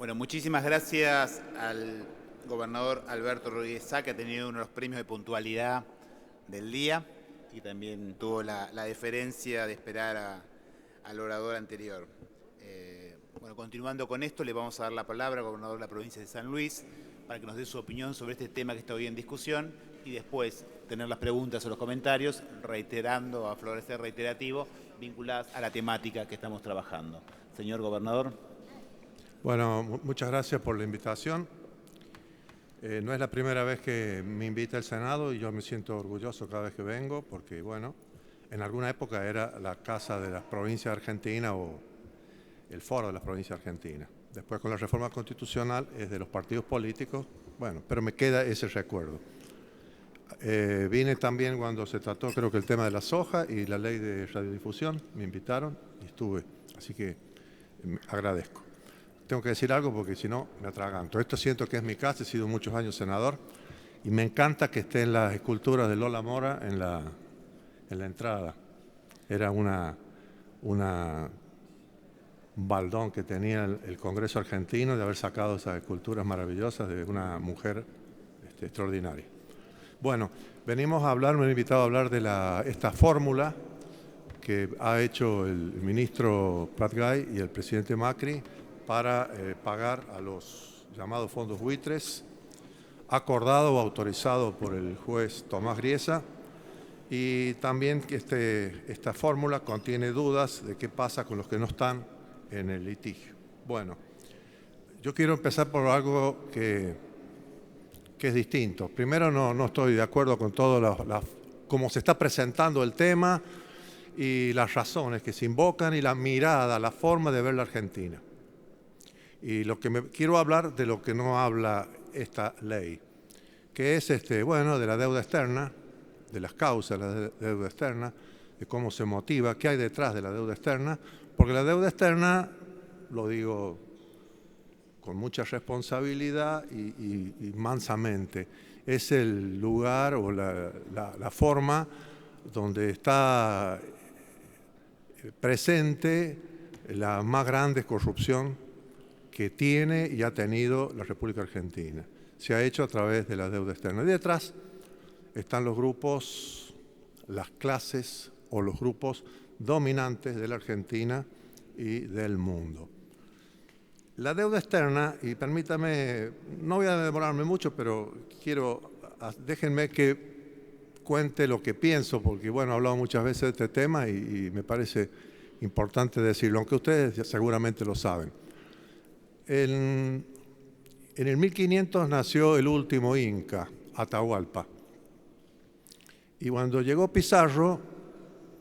Bueno, muchísimas gracias al gobernador Alberto Rodríguez Sá, que ha tenido uno de los premios de puntualidad del día y también tuvo la deferencia de esperar al orador anterior. Bueno, continuando con esto, le vamos a dar la palabra al gobernador de la provincia de San Luis para que nos dé su opinión sobre este tema que está hoy en discusión y después tener las preguntas o los comentarios, reiterando, a florecer reiterativo, vinculadas a la temática que estamos trabajando. Señor gobernador. Bueno, muchas gracias por la invitación. No es la primera vez que me invita el Senado y yo me siento orgulloso cada vez que vengo porque, bueno, en alguna época era la Casa de las Provincias Argentinas o el Foro de las Provincias Argentinas. Después con la reforma constitucional es de los partidos políticos, bueno, pero me queda ese recuerdo. Vine también cuando se trató, creo que el tema de la soja y la ley de radiodifusión, me invitaron y estuve, así que agradezco. Tengo que decir algo porque si no me atraganto. Esto siento que es mi casa, he sido muchos años senador y me encanta que estén las esculturas de Lola Mora en la entrada. Era un baldón que tenía el Congreso argentino de haber sacado esas esculturas maravillosas de una mujer extraordinaria. Bueno, venimos a hablar, me han invitado a hablar de esta fórmula que ha hecho el ministro Pratgay y el presidente Macri para pagar a los llamados fondos buitres, acordado o autorizado por el juez Tomás Griesa, y también que esta fórmula contiene dudas de qué pasa con los que no están en el litigio. Bueno, yo quiero empezar por algo que es distinto. Primero, no estoy de acuerdo con todo cómo se está presentando el tema y las razones que se invocan y la mirada, la forma de ver la Argentina. Y quiero hablar de lo que no habla esta ley, que es bueno, de la deuda externa, de las causas de la deuda externa, de cómo se motiva, qué hay detrás de la deuda externa, porque la deuda externa, lo digo con mucha responsabilidad y mansamente, es el lugar o la forma donde está presente la más grande corrupción que tiene y ha tenido la República Argentina. Se ha hecho a través de la deuda externa. Y detrás están los grupos, las clases o los grupos dominantes de la Argentina y del mundo. La deuda externa, y permítame, no voy a demorarme mucho, pero déjenme que cuente lo que pienso, porque bueno, he hablado muchas veces de este tema y me parece importante decirlo, aunque ustedes seguramente lo saben. En el 1500 nació el último Inca, Atahualpa. Y cuando llegó Pizarro,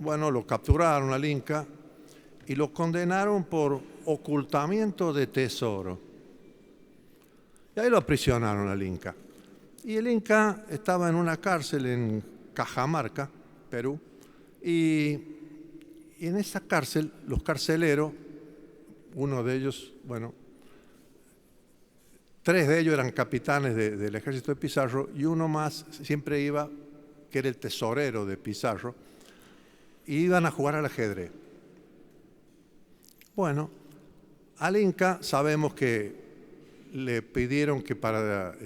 bueno, lo capturaron al Inca y lo condenaron por ocultamiento de tesoro. Y ahí lo aprisionaron al Inca. Y el Inca estaba en una cárcel en Cajamarca, Perú, y en esa cárcel los carceleros, uno de ellos, bueno, 3 de ellos eran capitanes del ejército de Pizarro y uno más siempre iba, que era el tesorero de Pizarro, y iban a jugar al ajedrez. Bueno, al Inca sabemos que le pidieron que para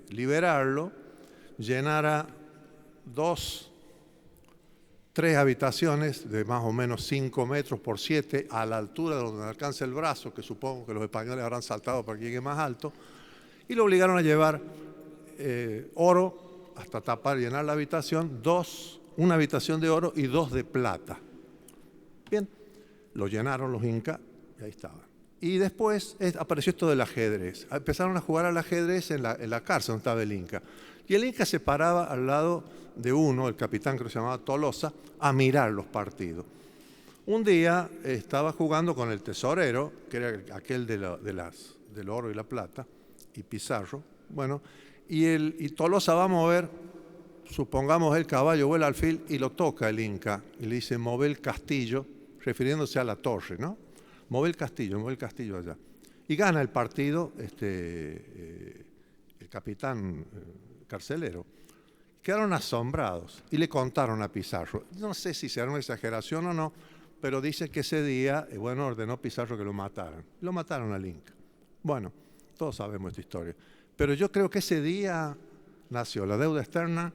liberarlo llenara 3 habitaciones de más o menos 5 metros por 7 a la altura de donde alcanza el brazo, que supongo que los españoles habrán saltado para que llegue más alto, y lo obligaron a llevar oro hasta tapar y llenar la habitación, una habitación de oro y 2 de plata. Bien, lo llenaron los incas y ahí estaban. Y después apareció esto del ajedrez. Empezaron a jugar al ajedrez en la cárcel donde estaba el Inca. Y el Inca se paraba al lado de uno, el capitán que se llamaba Tolosa, a mirar los partidos. Un día estaba jugando con el tesorero, que era aquel del oro y la plata, y Pizarro. Bueno, y Tolosa va a mover, supongamos el caballo o el alfil, y lo toca el Inca. Y le dice, move el castillo, refiriéndose a la torre, ¿no? Move el castillo allá. Y gana el partido el capitán carcelero. Quedaron asombrados y le contaron a Pizarro. No sé si será una exageración o no, pero dice que ese día, ordenó Pizarro que lo mataran. Lo mataron al Inca. Bueno, todos sabemos esta historia. Pero yo creo que ese día nació la deuda externa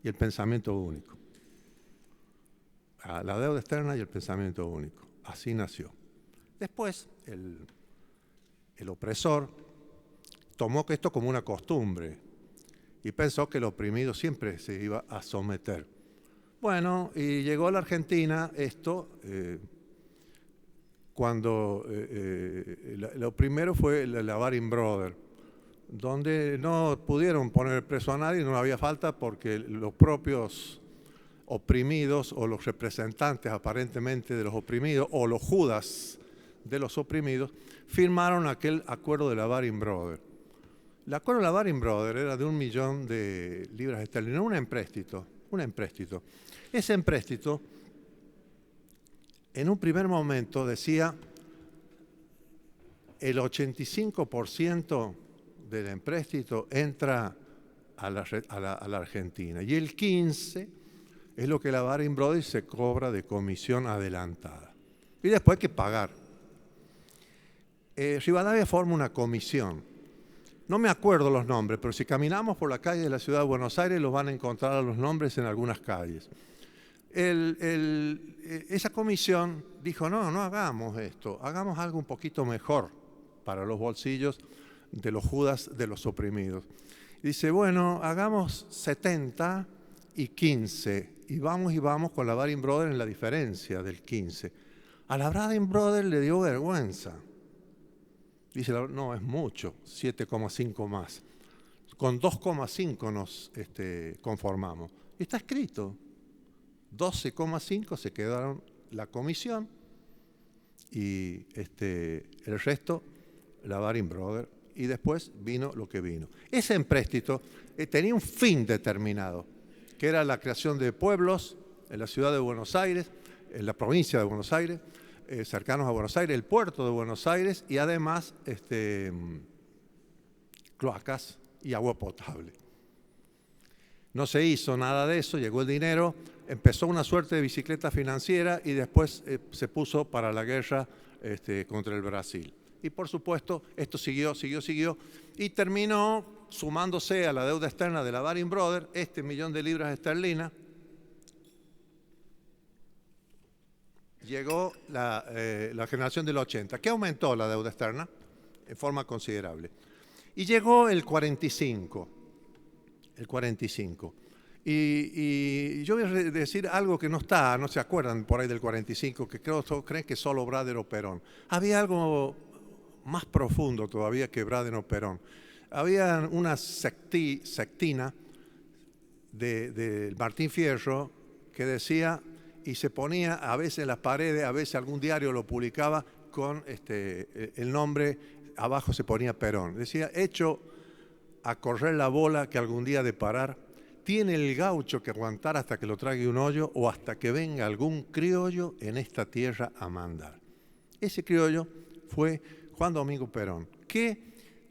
y el pensamiento único. La deuda externa y el pensamiento único. Así nació. Después, el opresor tomó esto como una costumbre y pensó que el oprimido siempre se iba a someter. Bueno, y llegó a la Argentina esto cuando lo primero fue la Baring Brothers, donde no pudieron poner preso a nadie, no había falta porque los propios oprimidos o los representantes aparentemente de los oprimidos o los Judas de los oprimidos firmaron aquel acuerdo de la Baring Brothers. El acuerdo de la Baring Brothers era de 1 millón de libras esterlinas, un empréstito. Ese empréstito, en un primer momento decía el 85% del empréstito entra a la Argentina y el 15% es lo que la Baring Brothers se cobra de comisión adelantada. Y después hay que pagar. Rivadavia forma una comisión. No me acuerdo los nombres, pero si caminamos por la calle de la ciudad de Buenos Aires los van a encontrar a los nombres en algunas calles. Esa comisión dijo, no hagamos esto, hagamos algo un poquito mejor para los bolsillos de los Judas de los oprimidos. Dice, bueno, hagamos 70 y 15 y vamos con la Baring Brothers en la diferencia del 15. A la Baring Brothers le dio vergüenza. Dice, no, es mucho, 7,5 más. Con 2,5 nos conformamos. Y está escrito, 12,5 se quedaron la comisión y el resto la Baring Brothers. Y después vino lo que vino. Ese empréstito tenía un fin determinado, que era la creación de pueblos en la ciudad de Buenos Aires, en la provincia de Buenos Aires, cercanos a Buenos Aires, el puerto de Buenos Aires y además cloacas y agua potable. No se hizo nada de eso, llegó el dinero, empezó una suerte de bicicleta financiera y después se puso para la guerra contra el Brasil. Y por supuesto, esto siguió y terminó sumándose a la deuda externa de la Baring Brothers, 1 millón de libras esterlinas. Llegó la generación del 80, que aumentó la deuda externa en forma considerable. Y llegó el 45. Y yo voy a decir algo que no se acuerdan por ahí del 45, que creen que solo Bradner o Perón. Había algo más profundo todavía que Bradner o Perón. Había una sectina de Martín Fierro que decía, y se ponía a veces en las paredes, a veces algún diario lo publicaba con el nombre, abajo se ponía Perón. Decía, hecho a correr la bola que algún día de parar, tiene el gaucho que aguantar hasta que lo trague un hoyo o hasta que venga algún criollo en esta tierra a mandar. Ese criollo fue Juan Domingo Perón, que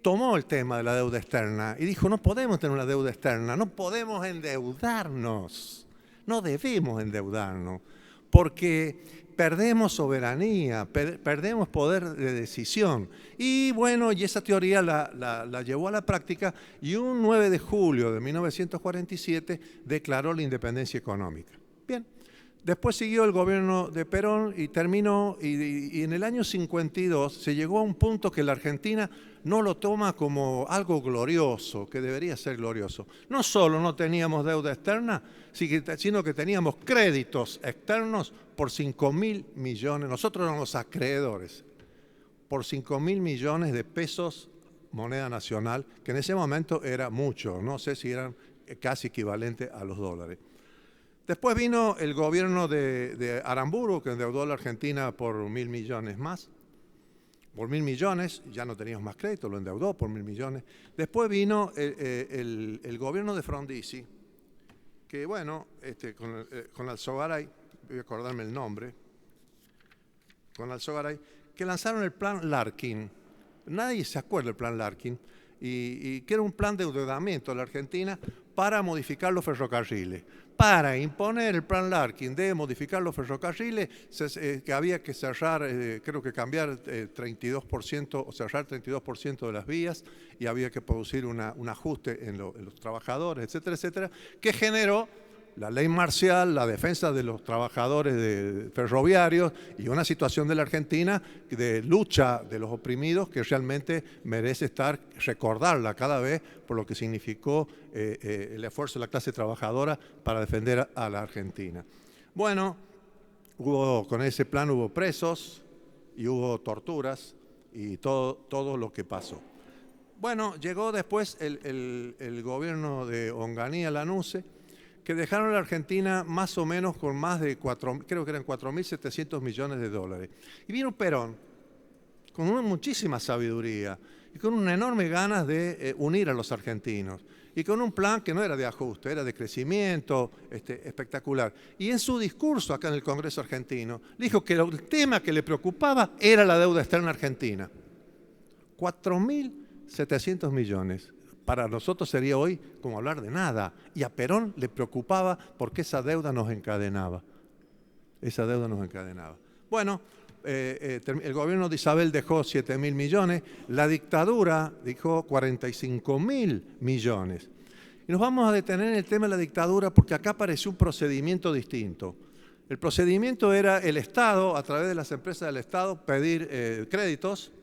tomó el tema de la deuda externa y dijo, no podemos tener una deuda externa, no podemos endeudarnos, no debemos endeudarnos, porque perdemos soberanía, perdemos poder de decisión. Y bueno, y esa teoría la llevó a la práctica y un 9 de julio de 1947 declaró la independencia económica. Bien, después siguió el gobierno de Perón y terminó, y en el año 52 se llegó a un punto que la Argentina no lo toma como algo glorioso, que debería ser glorioso. No solo no teníamos deuda externa, sino que teníamos créditos externos por 5.000 millones, nosotros éramos acreedores, por 5.000 millones de pesos, moneda nacional, que en ese momento era mucho, no sé si eran casi equivalente a los dólares. Después vino el gobierno de Aramburu, que endeudó a la Argentina por 1.000 millones más. Por 1.000 millones, ya no teníamos más crédito, lo endeudó por 1.000 millones. Después vino el gobierno de Frondizi, que bueno, con Alzogaray, voy a acordarme el nombre, con Alzogaray, que lanzaron el plan Larkin. Nadie se acuerda del plan Larkin. y que era un plan de endeudamiento de la Argentina para modificar los ferrocarriles. Para imponer el plan Larkin de modificar los ferrocarriles, que había que cerrar, creo que cambiar 32% o cerrar 32% de las vías y había que producir un ajuste en los trabajadores, etcétera, etcétera, que generó la ley marcial, la defensa de los trabajadores ferroviarios y una situación de la Argentina de lucha de los oprimidos que realmente merece recordarla cada vez por lo que significó el esfuerzo de la clase trabajadora para defender a la Argentina. Bueno, con ese plan hubo presos y hubo torturas y todo lo que pasó. Bueno, llegó después el gobierno de Onganía Lanusse, que dejaron a la Argentina más o menos con más de creo que eran 4.700 millones de dólares. Y vino Perón, con muchísima sabiduría y con una enorme ganas de unir a los argentinos. Y con un plan que no era de ajuste, era de crecimiento espectacular. Y en su discurso acá en el Congreso argentino, dijo que el tema que le preocupaba era la deuda externa argentina. 4.700 millones. Para nosotros sería hoy como hablar de nada. Y a Perón le preocupaba porque esa deuda nos encadenaba. Esa deuda nos encadenaba. Bueno, el gobierno de Isabel dejó 7.000 millones, la dictadura dejó 45.000 millones. Y nos vamos a detener en el tema de la dictadura porque acá apareció un procedimiento distinto. El procedimiento era el Estado, a través de las empresas del Estado, pedir créditos.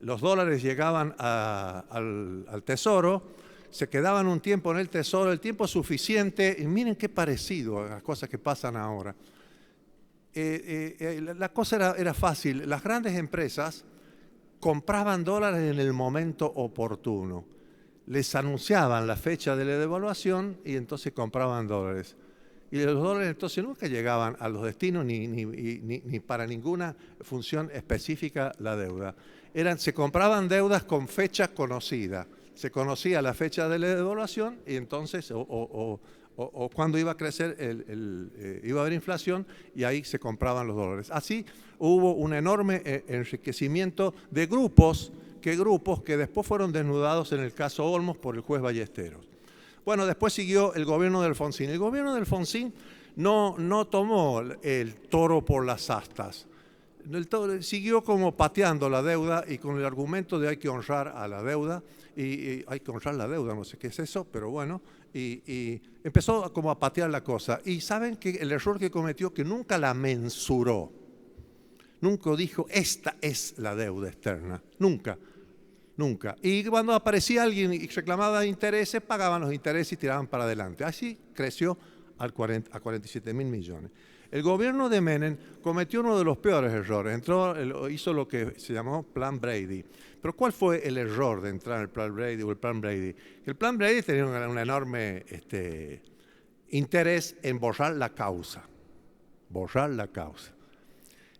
Los dólares llegaban al Tesoro, se quedaban un tiempo en el Tesoro, el tiempo suficiente, y miren qué parecido a las cosas que pasan ahora. La cosa era fácil, las grandes empresas compraban dólares en el momento oportuno, les anunciaban la fecha de la devaluación y entonces compraban dólares. Y los dólares entonces nunca llegaban a los destinos ni para ninguna función específica la deuda. Se compraban deudas con fecha conocida. Se conocía la fecha de la devaluación y entonces, o cuando iba a crecer, iba a haber inflación y ahí se compraban los dólares. Así hubo un enorme enriquecimiento de grupos que después fueron desnudados en el caso Olmos por el juez Ballesteros. Bueno, después siguió el gobierno de Alfonsín. El gobierno de Alfonsín no tomó el toro por las astas. Siguió como pateando la deuda y con el argumento de hay que honrar a la deuda y hay que honrar la deuda, no sé qué es eso, pero bueno, y empezó como a patear la cosa. Y saben que el error que cometió, que nunca la mensuró, nunca dijo esta es la deuda externa, nunca. Y cuando aparecía alguien y reclamaba intereses, pagaban los intereses y tiraban para adelante. Así creció a 47.000 millones. El gobierno de Menem cometió uno de los peores errores. Hizo lo que se llamó Plan Brady. Pero ¿cuál fue el error de entrar en el Plan Brady o el Plan Brady? El Plan Brady tenía un enorme interés en borrar la causa.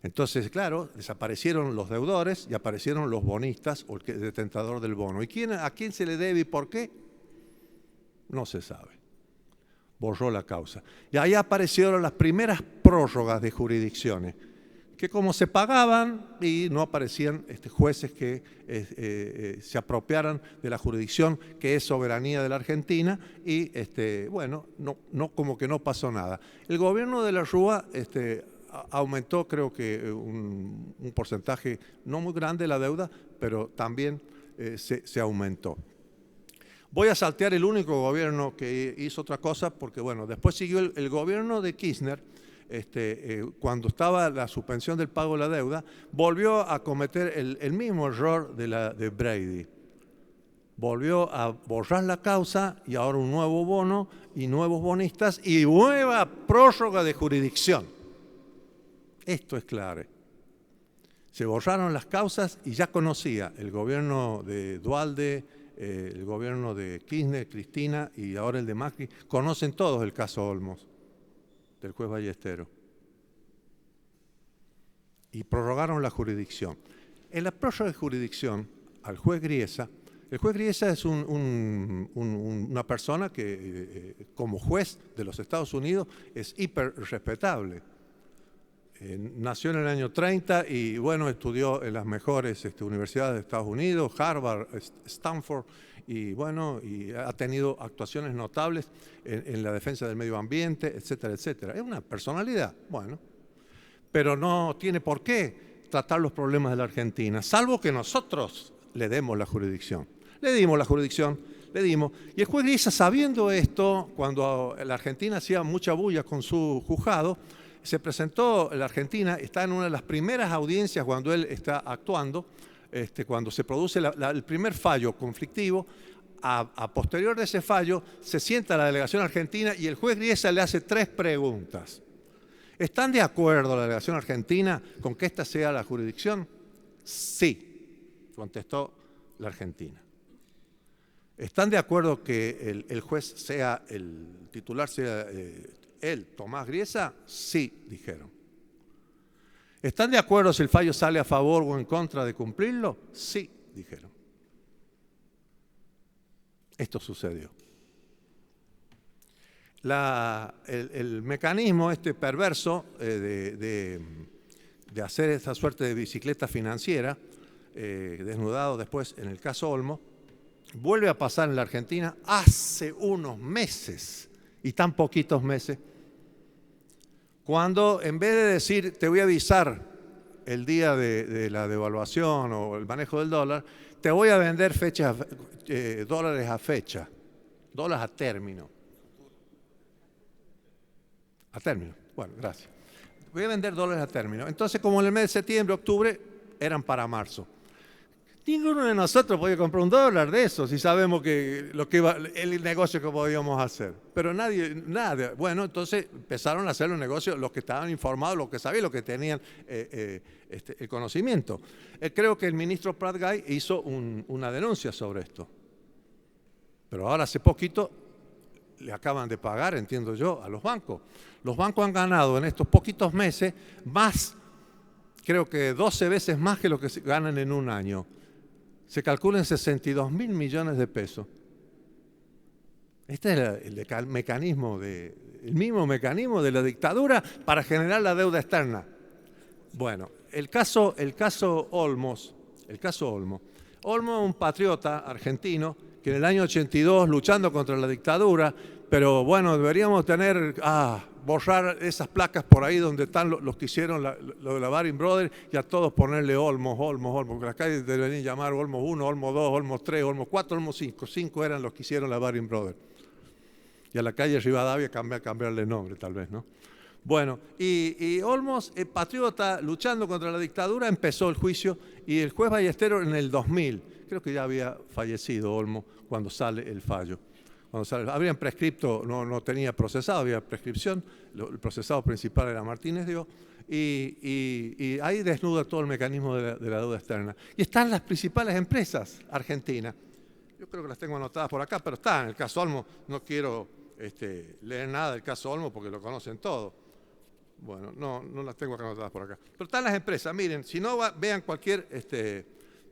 Entonces, claro, desaparecieron los deudores y aparecieron los bonistas o el detentador del bono. ¿Y a quién se le debe y por qué? No se sabe. Borró la causa. Y ahí aparecieron las primeras prórrogas de jurisdicciones, que como se pagaban y no aparecían jueces que se apropiaran de la jurisdicción que es soberanía de la Argentina y, bueno, no como que no pasó nada. El gobierno de la Rúa aumentó, creo que un porcentaje no muy grande de la deuda, pero también se aumentó. Voy a saltear el único gobierno que hizo otra cosa, porque bueno, después siguió el gobierno de Kirchner, cuando estaba la suspensión del pago de la deuda, volvió a cometer el mismo error de Brady. Volvió a borrar la causa y ahora un nuevo bono y nuevos bonistas y nueva prórroga de jurisdicción. Esto es clave. Se borraron las causas y ya conocía el gobierno de Duhalde, el gobierno de Kirchner, Cristina y ahora el de Macri. Conocen todos el caso Olmos, del juez Ballesteros. Y prorrogaron la jurisdicción. En la prórroga de jurisdicción, al juez Griesa, el juez Griesa es una persona que como juez de los Estados Unidos es hiper respetable. Nació en el año 30 y bueno, estudió en las mejores universidades de Estados Unidos, Harvard, Stanford, y bueno, y ha tenido actuaciones notables en la defensa del medio ambiente, etcétera, etcétera. Es una personalidad, bueno, pero no tiene por qué tratar los problemas de la Argentina, salvo que nosotros le demos la jurisdicción. Le dimos la jurisdicción, le dimos. Y el juez Griesa, sabiendo esto, cuando la Argentina hacía mucha bulla con su juzgado, se presentó, la Argentina está en una de las primeras audiencias cuando él está actuando, cuando se produce el primer fallo conflictivo. A posterior de ese fallo se sienta la delegación argentina y el juez Griesa le hace 3 preguntas. ¿Están de acuerdo la delegación argentina con que esta sea la jurisdicción? Sí, contestó la Argentina. ¿Están de acuerdo que el juez sea, el titular sea él, Tomás Griesa? Sí, dijeron. ¿Están de acuerdo si el fallo sale a favor o en contra de cumplirlo? Sí, dijeron. Esto sucedió. El mecanismo perverso de hacer esta suerte de bicicleta financiera, desnudado después en el caso Olmo, vuelve a pasar en la Argentina hace unos meses, y tan poquitos meses, cuando en vez de decir te voy a avisar el día de la devaluación o el manejo del dólar, te voy a vender dólares a fecha, dólares a término. A término, bueno, gracias. Voy a vender dólares a término. Entonces, como en el mes de septiembre, octubre, eran para marzo. Ninguno de nosotros podía comprar un dólar de eso si sabemos que el negocio que podíamos hacer. Pero nada. Bueno, entonces empezaron a hacer los negocios los que estaban informados, los que sabían, los que tenían el conocimiento. Creo que el ministro Prat Gay hizo una denuncia sobre esto. Pero ahora hace poquito le acaban de pagar, entiendo yo, a los bancos. Los bancos han ganado en estos poquitos meses más, creo que 12 veces más que lo que ganan en un año. Se calcula en 62.000 millones de pesos. Este es el mismo mecanismo de la dictadura para generar la deuda externa. Bueno, el caso Olmo. Olmo es un patriota argentino que en el año 82, luchando contra la dictadura, pero bueno, deberíamos borrar esas placas por ahí donde están los que hicieron lo de la Baring Brothers y a todos ponerle Olmos, porque las calles deberían llamar Olmos 1, Olmos 2, Olmos 3, Olmos 4, Olmos 5. 5 eran los que hicieron la Baring Brothers. Y a la calle Rivadavia cambiarle nombre, tal vez, ¿no? Bueno, y Olmos, patriota, luchando contra la dictadura, empezó el juicio y el juez Ballesteros en el 2000, creo que ya había fallecido Olmos cuando sale el fallo. Habrían prescripto, no tenía procesado, había prescripción, el procesado principal era Martínez Dios, y ahí desnuda todo el mecanismo de la deuda externa. Y están las principales empresas argentinas. Yo creo que las tengo anotadas por acá, pero está en el caso Olmo. No quiero leer nada del caso Olmo porque lo conocen todos. Bueno, no las tengo acá anotadas por acá. Pero están las empresas, miren, si no vean cualquier de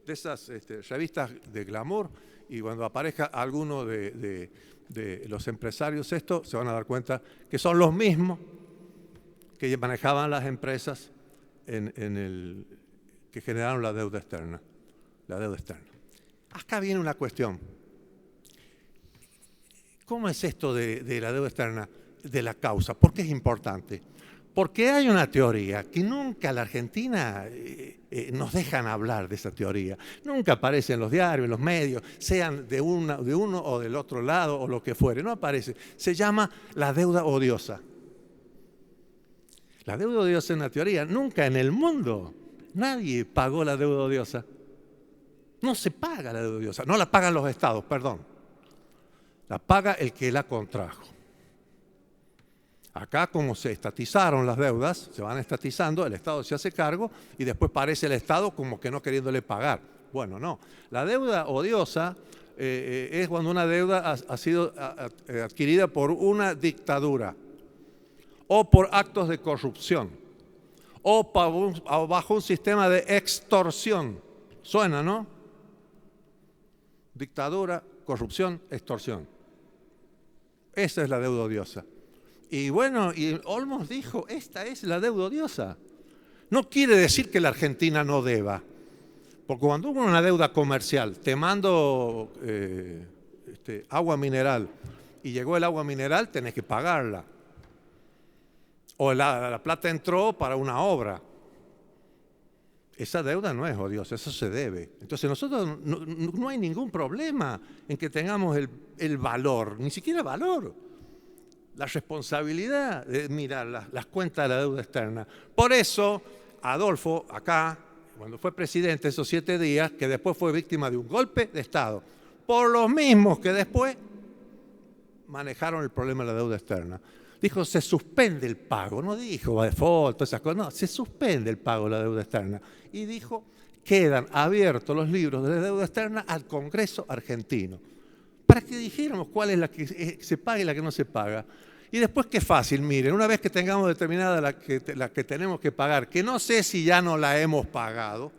esas revistas de glamour, y cuando aparezca alguno de los empresarios se van a dar cuenta que son los mismos que manejaban las empresas que generaron la deuda externa. Acá viene una cuestión. ¿Cómo es esto de la deuda externa? De la causa. ¿Por qué es importante? Porque hay una teoría que nunca la Argentina nos dejan hablar de esa teoría. Nunca aparece en los diarios, en los medios, sean de uno o del otro lado o lo que fuere. No aparece. Se llama la deuda odiosa. La deuda odiosa es una teoría. Nunca en el mundo nadie pagó la deuda odiosa. No se paga la deuda odiosa. No la pagan los estados, perdón. La paga el que la contrajo. Acá, como se estatizaron las deudas, se van estatizando, el Estado se hace cargo y después parece el Estado como que no queriéndole pagar. Bueno, no. La deuda odiosa es cuando una deuda ha sido adquirida por una dictadura o por actos de corrupción o bajo un sistema de extorsión. Suena, ¿no? Dictadura, corrupción, extorsión. Esa es la deuda odiosa. Y bueno, y Olmos dijo, esta es la deuda odiosa. No quiere decir que la Argentina no deba, porque cuando hubo una deuda comercial, te mando agua mineral y llegó el agua mineral, tenés que pagarla. O la plata entró para una obra. Esa deuda no es odiosa, eso se debe. Entonces nosotros no hay ningún problema en que tengamos el valor, ni siquiera valor, la responsabilidad de mirar las cuentas de la deuda externa. Por eso Adolfo, acá, cuando fue presidente esos 7 días, que después fue víctima de un golpe de Estado, por los mismos que después manejaron el problema de la deuda externa. Dijo, se suspende el pago, no dijo default, todas esas cosas, no, se suspende el pago de la deuda externa. Y dijo, quedan abiertos los libros de la deuda externa al Congreso argentino, para que dijéramos cuál es la que se paga y la que no se paga. Y después qué fácil, miren, una vez que tengamos determinada la que tenemos que pagar, que no sé si ya no la hemos pagado,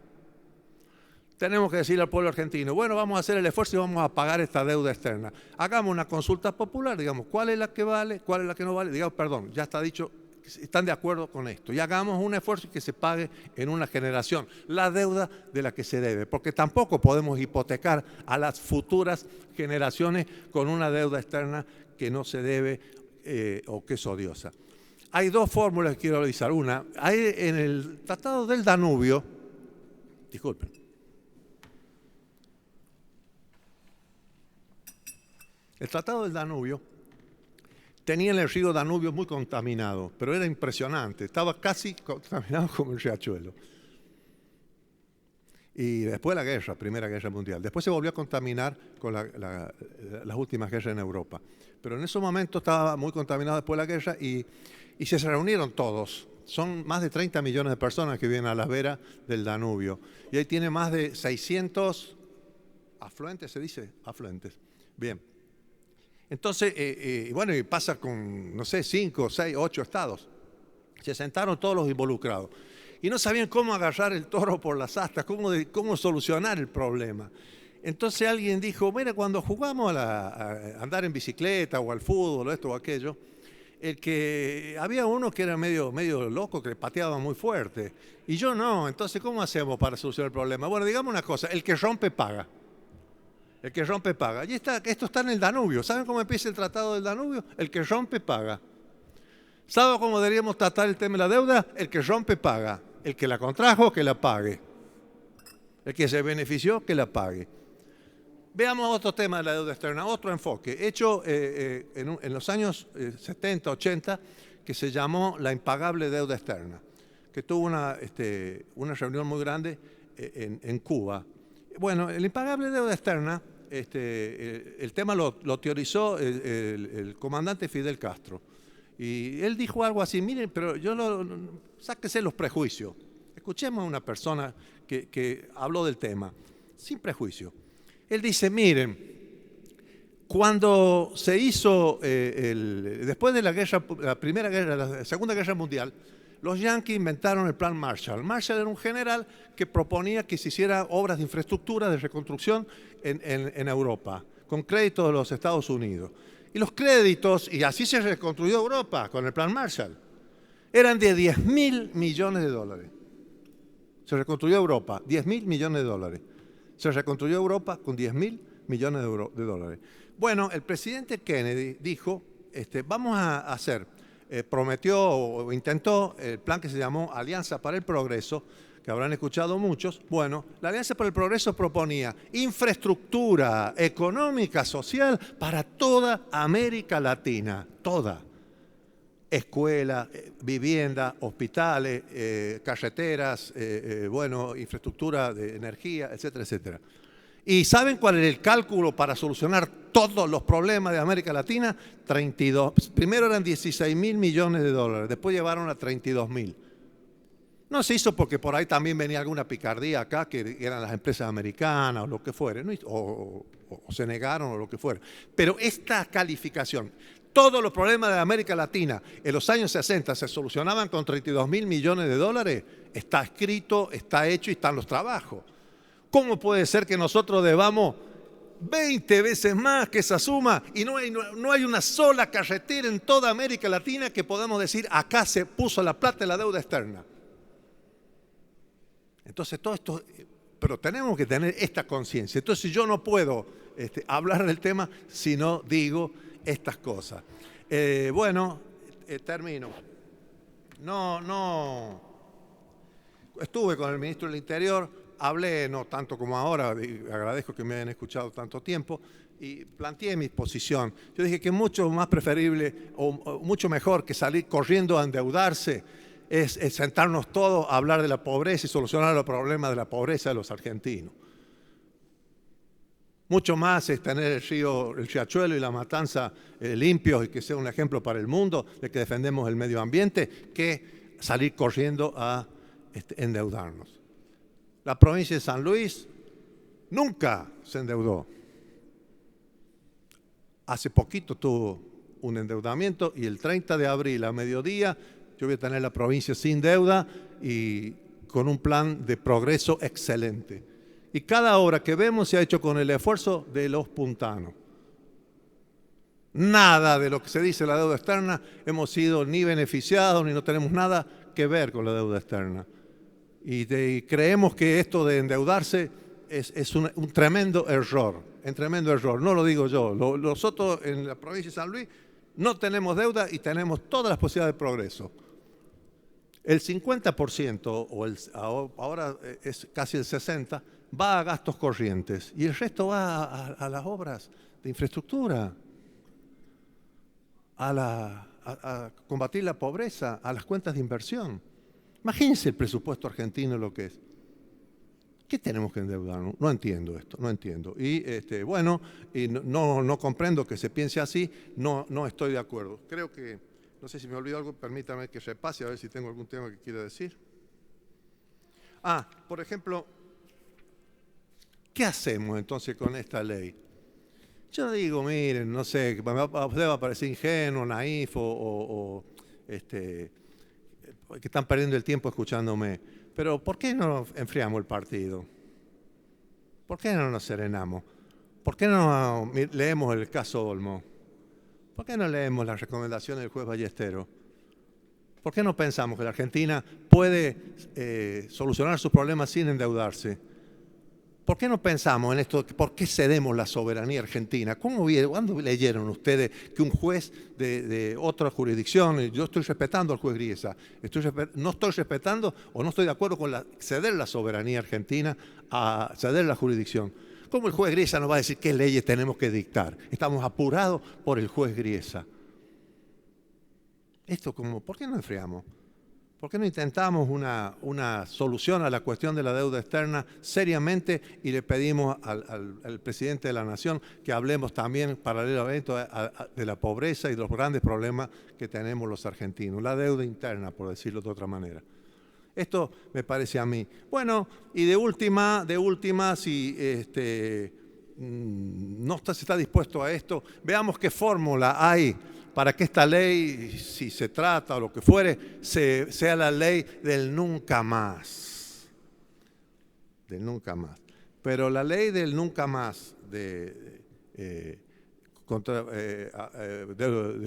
tenemos que decirle al pueblo argentino, bueno, vamos a hacer el esfuerzo y vamos a pagar esta deuda externa. Hagamos una consulta popular, digamos, ¿cuál es la que vale? ¿Cuál es la que no vale? Digamos, perdón, ya está dicho, están de acuerdo con esto. Y hagamos un esfuerzo y que se pague en una generación la deuda de la que se debe. Porque tampoco podemos hipotecar a las futuras generaciones con una deuda externa que no se debe o que es odiosa. Hay 2 fórmulas que quiero analizar. Una, hay en el Tratado del Danubio, disculpen, el Tratado del Danubio tenía el río Danubio muy contaminado, pero era impresionante, estaba casi contaminado como el riachuelo. Y después la guerra, Primera Guerra Mundial. Después se volvió a contaminar con las últimas guerras en Europa. Pero en ese momento estaba muy contaminado después de la guerra y se reunieron todos. Son más de 30 millones de personas que viven a la vera del Danubio. Y ahí tiene más de 600 afluentes, ¿se dice? Afluentes. Bien. Entonces, bueno, y pasa con, no sé, 5, 6, 8 estados. Se sentaron todos los involucrados. Y no sabían cómo agarrar el toro por las astas, cómo solucionar el problema. Entonces alguien dijo, mira, cuando jugamos a andar en bicicleta o al fútbol o esto o aquello, había uno que era medio loco, que pateaba muy fuerte. Y yo no, entonces ¿cómo hacemos para solucionar el problema? Bueno, digamos una cosa, el que rompe paga. El que rompe paga. Y esto está en el Danubio. ¿Saben cómo empieza el Tratado del Danubio? El que rompe paga. ¿Saben cómo deberíamos tratar el tema de la deuda? El que rompe paga. El que la contrajo, que la pague. El que se benefició, que la pague. Veamos otro tema de la deuda externa, otro enfoque, hecho en los años 70, 80, que se llamó la impagable deuda externa, que tuvo una reunión muy grande en Cuba. Bueno, la impagable deuda externa, el tema lo teorizó el comandante Fidel Castro. Y él dijo algo así, miren, pero sáquese los prejuicios. Escuchemos a una persona que habló del tema, sin prejuicio. Él dice, miren, cuando se hizo, después de la Segunda Guerra Mundial, los yanquis inventaron el Plan Marshall. Marshall era un general que proponía que se hiciera obras de infraestructura, de reconstrucción en Europa, con créditos de los Estados Unidos. Y los créditos, y así se reconstruyó Europa con el Plan Marshall, eran de 10.000 millones de dólares. Se reconstruyó Europa, 10.000 millones de dólares. Se reconstruyó Europa con 10.000 millones de dólares. Bueno, el presidente Kennedy dijo, vamos a hacer, prometió o intentó el plan que se llamó Alianza para el Progreso, que habrán escuchado muchos. Bueno, la Alianza para el Progreso proponía infraestructura económica, social para toda América Latina, toda. Escuela, vivienda, hospitales, carreteras, infraestructura de energía, etcétera, etcétera. ¿Y saben cuál era el cálculo para solucionar todos los problemas de América Latina? 32. Primero eran 16.000 millones de dólares, después llevaron a 32.000. No se hizo porque por ahí también venía alguna picardía acá, que eran las empresas americanas o lo que fuera, ¿no? o se negaron o lo que fuera. Pero esta calificación, todos los problemas de América Latina en los años 60 se solucionaban con 32.000 millones de dólares, está escrito, está hecho y están los trabajos. ¿Cómo puede ser que nosotros debamos 20 veces más que esa suma y no hay una sola carretera en toda América Latina que podamos decir acá se puso la plata en la deuda externa? Entonces todo esto, pero tenemos que tener esta conciencia. Entonces yo no puedo hablar del tema si no digo estas cosas. Termino. Estuve con el ministro del Interior, hablé, no tanto como ahora, agradezco que me hayan escuchado tanto tiempo, y planteé mi posición. Yo dije que mucho más preferible o mucho mejor que salir corriendo a endeudarse es sentarnos todos a hablar de la pobreza y solucionar los problemas de la pobreza de los argentinos. Mucho más es tener el riachuelo y la Matanza limpios y que sea un ejemplo para el mundo de que defendemos el medio ambiente que salir corriendo a endeudarnos. La provincia de San Luis nunca se endeudó. Hace poquito tuvo un endeudamiento y el 30 de abril a mediodía yo voy a tener la provincia sin deuda y con un plan de progreso excelente. Y cada obra que vemos se ha hecho con el esfuerzo de los puntanos. Nada de lo que se dice la deuda externa hemos sido ni beneficiados ni no tenemos nada que ver con la deuda externa. Y creemos que esto de endeudarse es un tremendo error, no lo digo yo. Nosotros en la provincia de San Luis no tenemos deuda y tenemos todas las posibilidades de progreso. El 50%, ahora es casi el 60%, va a gastos corrientes y el resto va a las obras de infraestructura, a combatir la pobreza, a las cuentas de inversión. Imagínense el presupuesto argentino lo que es. ¿Qué tenemos que endeudarnos? No entiendo esto, no entiendo. Y no comprendo que se piense así, no estoy de acuerdo. Creo que, no sé si me olvidó algo, permítame que repase a ver si tengo algún tema que quiera decir. Por ejemplo, ¿qué hacemos entonces con esta ley? Yo digo, miren, no sé, me va a parecer ingenuo, naif o que están perdiendo el tiempo escuchándome. Pero ¿por qué no enfriamos el partido? ¿Por qué no nos serenamos? ¿Por qué no leemos el caso Olmo? ¿Por qué no leemos las recomendaciones del juez Ballesteros? ¿Por qué no pensamos que la Argentina puede solucionar sus problemas sin endeudarse? ¿Por qué no pensamos en esto? ¿Por qué cedemos la soberanía argentina? ¿Cuándo leyeron ustedes que un juez de otra jurisdicción, yo estoy respetando al juez Griesa, no estoy respetando o no estoy de acuerdo con ceder la soberanía argentina a ceder la jurisdicción? ¿Cómo el juez Griesa nos va a decir qué leyes tenemos que dictar? Estamos apurados por el juez Griesa. ¿Por qué no enfriamos? ¿Por qué no intentamos una solución a la cuestión de la deuda externa seriamente y le pedimos al presidente de la Nación que hablemos también paralelamente de la pobreza y de los grandes problemas que tenemos los argentinos, la deuda interna, por decirlo de otra manera? Esto me parece a mí. Bueno, y de última, si no se está dispuesto a esto, veamos qué fórmula hay para que esta ley, si se trata o lo que fuere, sea la ley del nunca más. Del nunca más. Pero la ley del nunca más de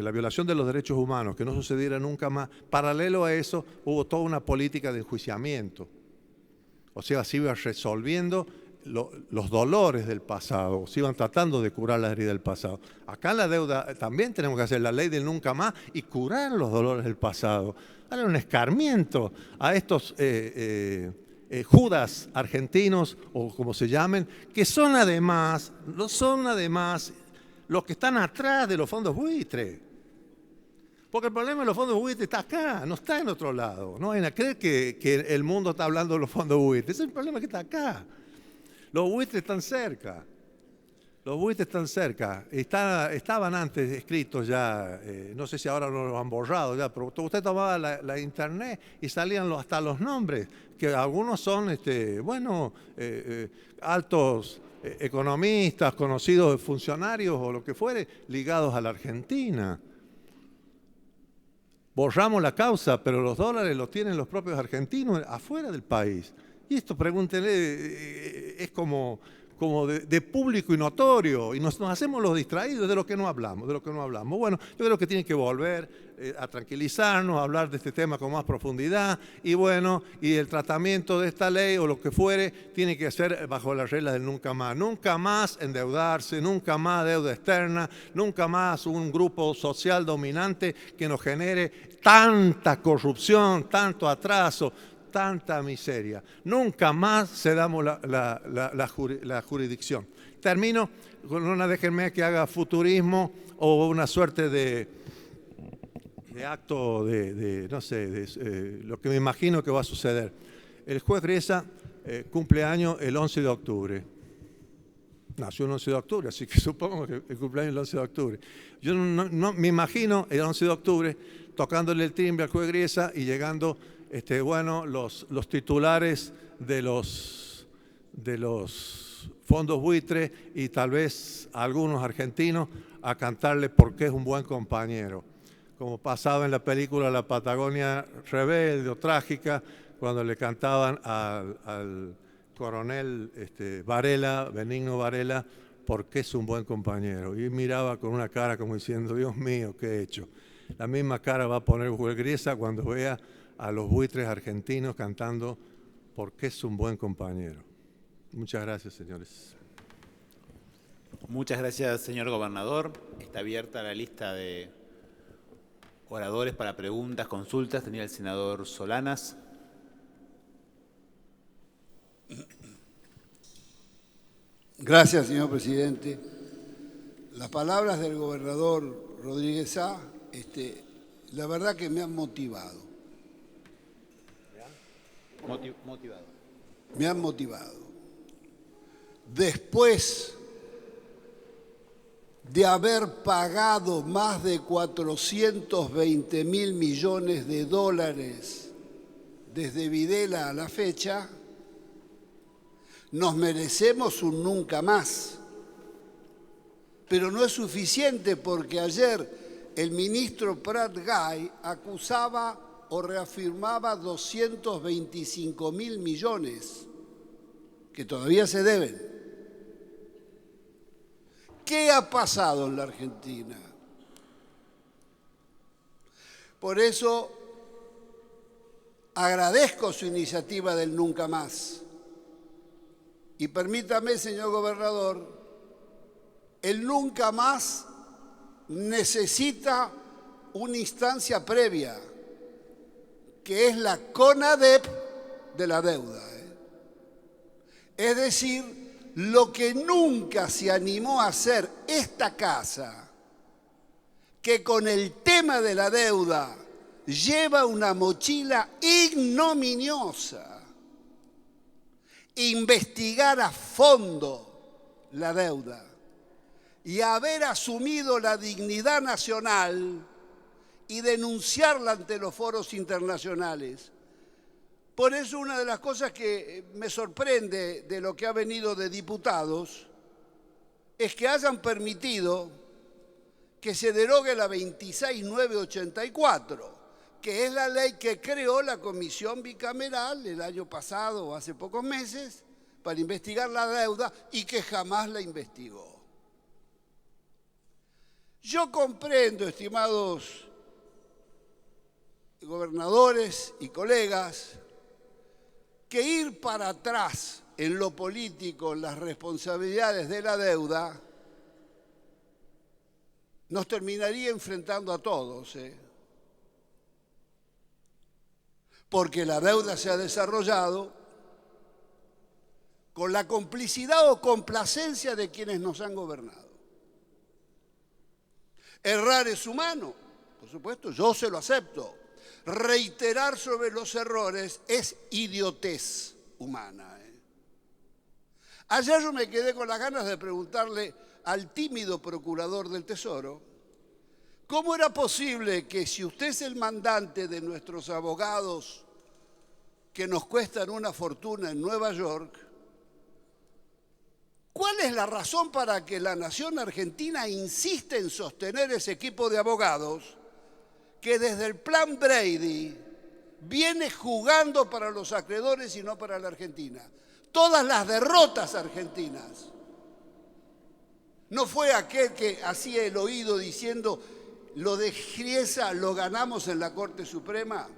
la violación de los derechos humanos, que no sucediera nunca más, paralelo a eso hubo toda una política de enjuiciamiento. O sea, se iba resolviendo los dolores del pasado, se iban tratando de curar las heridas del pasado. Acá en la deuda también tenemos que hacer la ley del nunca más y curar los dolores del pasado. Darle un escarmiento a estos judas argentinos, o como se llamen, que son además los que están atrás de los fondos buitre. Porque el problema de los fondos buitre está acá, no está en otro lado. No vayan a creer que el mundo está hablando de los fondos buitre. Ese es el problema que está acá. Los buitres están cerca. Estaban antes escritos ya, no sé si ahora no los han borrado ya, pero usted tomaba la internet y salían hasta los nombres, que algunos son, altos economistas, conocidos funcionarios o lo que fuere, ligados a la Argentina. Borramos la causa, pero los dólares los tienen los propios argentinos afuera del país. Y esto, pregúntenle, es como como de público y notorio, y nos hacemos los distraídos de lo que no hablamos, Bueno, yo creo que tienen que volver a tranquilizarnos, a hablar de este tema con más profundidad, y bueno, y el tratamiento de esta ley o lo que fuere, tiene que ser bajo las reglas del nunca más. Nunca más endeudarse, nunca más deuda externa, nunca más un grupo social dominante que nos genere tanta corrupción, tanto atraso, tanta miseria. Nunca más cedamos la jurisdicción. Termino con déjenme que haga futurismo o una suerte de acto no sé, lo que me imagino que va a suceder. El juez Griesa cumple año el 11 de octubre. Nació el 11 de octubre, así que supongo que el cumpleaños el 11 de octubre. Yo no me imagino el 11 de octubre tocándole el timbre al juez Griesa y llegando los titulares de los fondos buitre y tal vez algunos argentinos a cantarle porque es un buen compañero, como pasaba en la película La Patagonia Rebelde o Trágica, cuando le cantaban al coronel Varela, Benigno Varela, porque es un buen compañero. Y miraba con una cara como diciendo, Dios mío, ¿qué he hecho? La misma cara va a poner juez Griesa cuando vea a los buitres argentinos cantando porque es un buen compañero. Muchas gracias, señores. Muchas gracias, señor gobernador. Está abierta la lista de oradores para preguntas, consultas. Tenía el senador Solanas. Gracias, señor presidente. Las palabras del gobernador Rodríguez Sá, la verdad que me han motivado. Motivado. Me han motivado. Después de haber pagado más de 420.000 millones de dólares desde Videla a la fecha, nos merecemos un nunca más. Pero no es suficiente porque ayer el ministro Prat Gay acusaba o reafirmaba 225.000 millones que todavía se deben. ¿Qué ha pasado en la Argentina? Por eso agradezco su iniciativa del nunca más. Y permítame, señor gobernador, el nunca más necesita una instancia previa, que es la CONADEP de la deuda. Es decir, lo que nunca se animó a hacer esta casa, que con el tema de la deuda lleva una mochila ignominiosa, investigar a fondo la deuda y haber asumido la dignidad nacional y denunciarla ante los foros internacionales. Por eso una de las cosas que me sorprende de lo que ha venido de diputados es que hayan permitido que se derogue la 26984, que es la ley que creó la comisión bicameral el año pasado o hace pocos meses para investigar la deuda y que jamás la investigó. Yo comprendo, estimados gobernadores y colegas, que ir para atrás en lo político, en las responsabilidades de la deuda, nos terminaría enfrentando a todos, porque la deuda se ha desarrollado con la complicidad o complacencia de quienes nos han gobernado. Errar es humano, por supuesto, yo se lo acepto. Reiterar sobre los errores es idiotez humana. Ayer yo me quedé con las ganas de preguntarle al tímido procurador del Tesoro cómo era posible que, si usted es el mandante de nuestros abogados que nos cuestan una fortuna en Nueva York, ¿cuál es la razón para que la nación argentina insiste en sostener ese equipo de abogados que desde el plan Brady viene jugando para los acreedores y no para la Argentina? Todas las derrotas argentinas No fue aquel que hacía el oído diciendo, lo de Griesa lo ganamos en la Corte Suprema.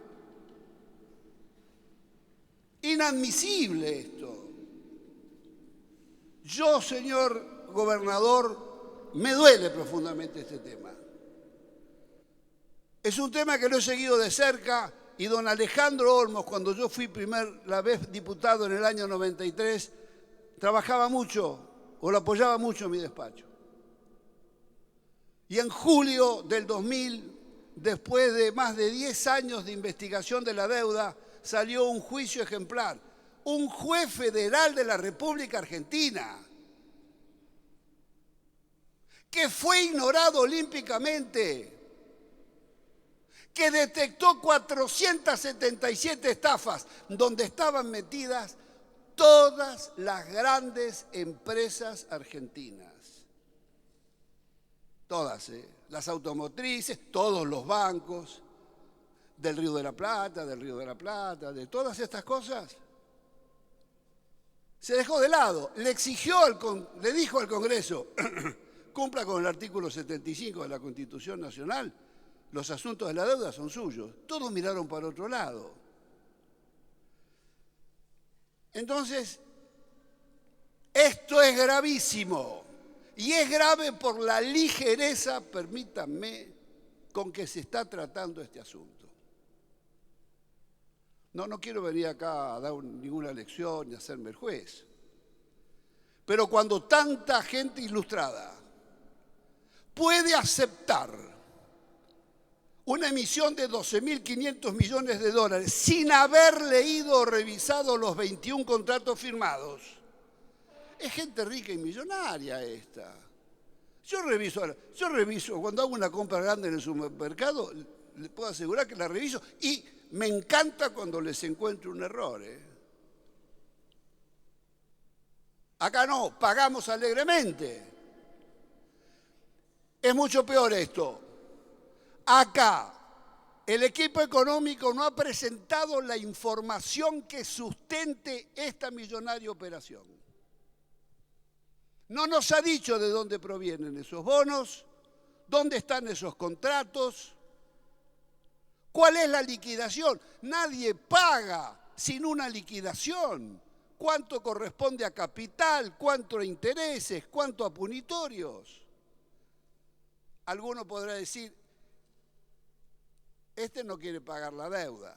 Inadmisible esto. Yo, señor gobernador, me duele profundamente este tema. Es un tema que lo he seguido de cerca y don Alejandro Olmos, cuando yo fui la vez diputado en el año 93, trabajaba mucho o lo apoyaba mucho en mi despacho. Y en julio del 2000, después de más de 10 años de investigación de la deuda, salió un juicio ejemplar. Un juez federal de la República Argentina, que fue ignorado olímpicamente, que detectó 477 estafas, donde estaban metidas todas las grandes empresas argentinas. Todas, las automotrices, todos los bancos, del Río de la Plata, de todas estas cosas. Se dejó de lado, le dijo al Congreso, cumpla con el artículo 75 de la Constitución Nacional, los asuntos de la deuda son suyos. Todos miraron para otro lado. Entonces, esto es gravísimo y es grave por la ligereza, permítanme, con que se está tratando este asunto. No quiero venir acá a dar ninguna lección ni a hacerme el juez. Pero cuando tanta gente ilustrada puede aceptar una emisión de 12.500 millones de dólares sin haber leído o revisado los 21 contratos firmados, es gente rica y millonaria esta. Yo reviso, cuando hago una compra grande en el supermercado, le puedo asegurar que la reviso y me encanta cuando les encuentro un error. Acá no, pagamos alegremente. Es mucho peor esto. Acá el equipo económico no ha presentado la información que sustente esta millonaria operación. No nos ha dicho de dónde provienen esos bonos, dónde están esos contratos. ¿Cuál es la liquidación? Nadie paga sin una liquidación. ¿Cuánto corresponde a capital? ¿Cuánto a intereses? ¿Cuánto a punitorios? Alguno podrá decir, este no quiere pagar la deuda.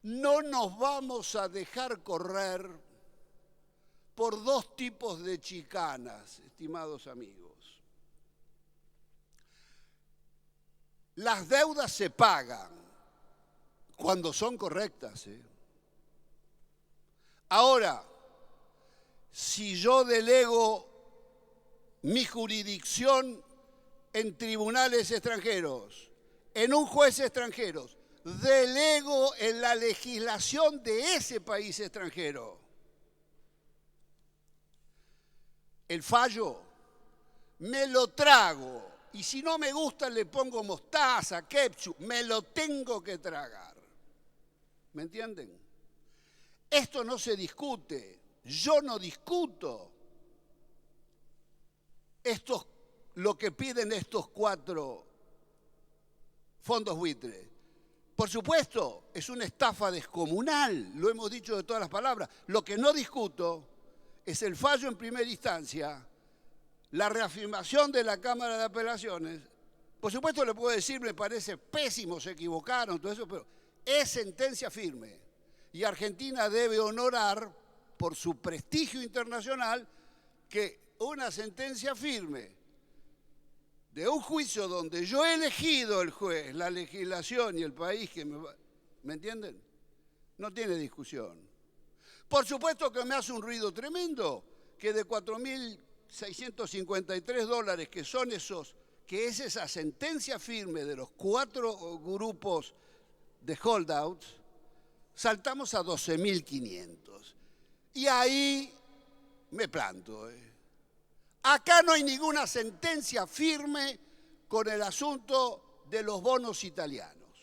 No nos vamos a dejar correr por dos tipos de chicanas, estimados amigos. Las deudas se pagan cuando son correctas. Ahora, si yo delego mi jurisdicción en tribunales extranjeros, en un juez extranjero, delego en la legislación de ese país extranjero, el fallo me lo trago. Y si no me gusta, le pongo mostaza, ketchup, me lo tengo que tragar. ¿Me entienden? Esto no se discute. Yo no discuto lo que piden estos 4 fondos buitres. Por supuesto, es una estafa descomunal, lo hemos dicho de todas las palabras. Lo que no discuto es el fallo en primera instancia, la reafirmación de la Cámara de Apelaciones. Por supuesto le puedo decir, me parece pésimo, se equivocaron, todo eso, pero es sentencia firme. Y Argentina debe honorar, por su prestigio internacional, que una sentencia firme de un juicio donde yo he elegido el juez, la legislación y el país que ¿me entienden? No tiene discusión. Por supuesto que me hace un ruido tremendo que de 4.653 dólares que son que es esa sentencia firme de los 4 grupos de holdouts, saltamos a 12.500. Y ahí me planto. Acá no hay ninguna sentencia firme con el asunto de los bonos italianos.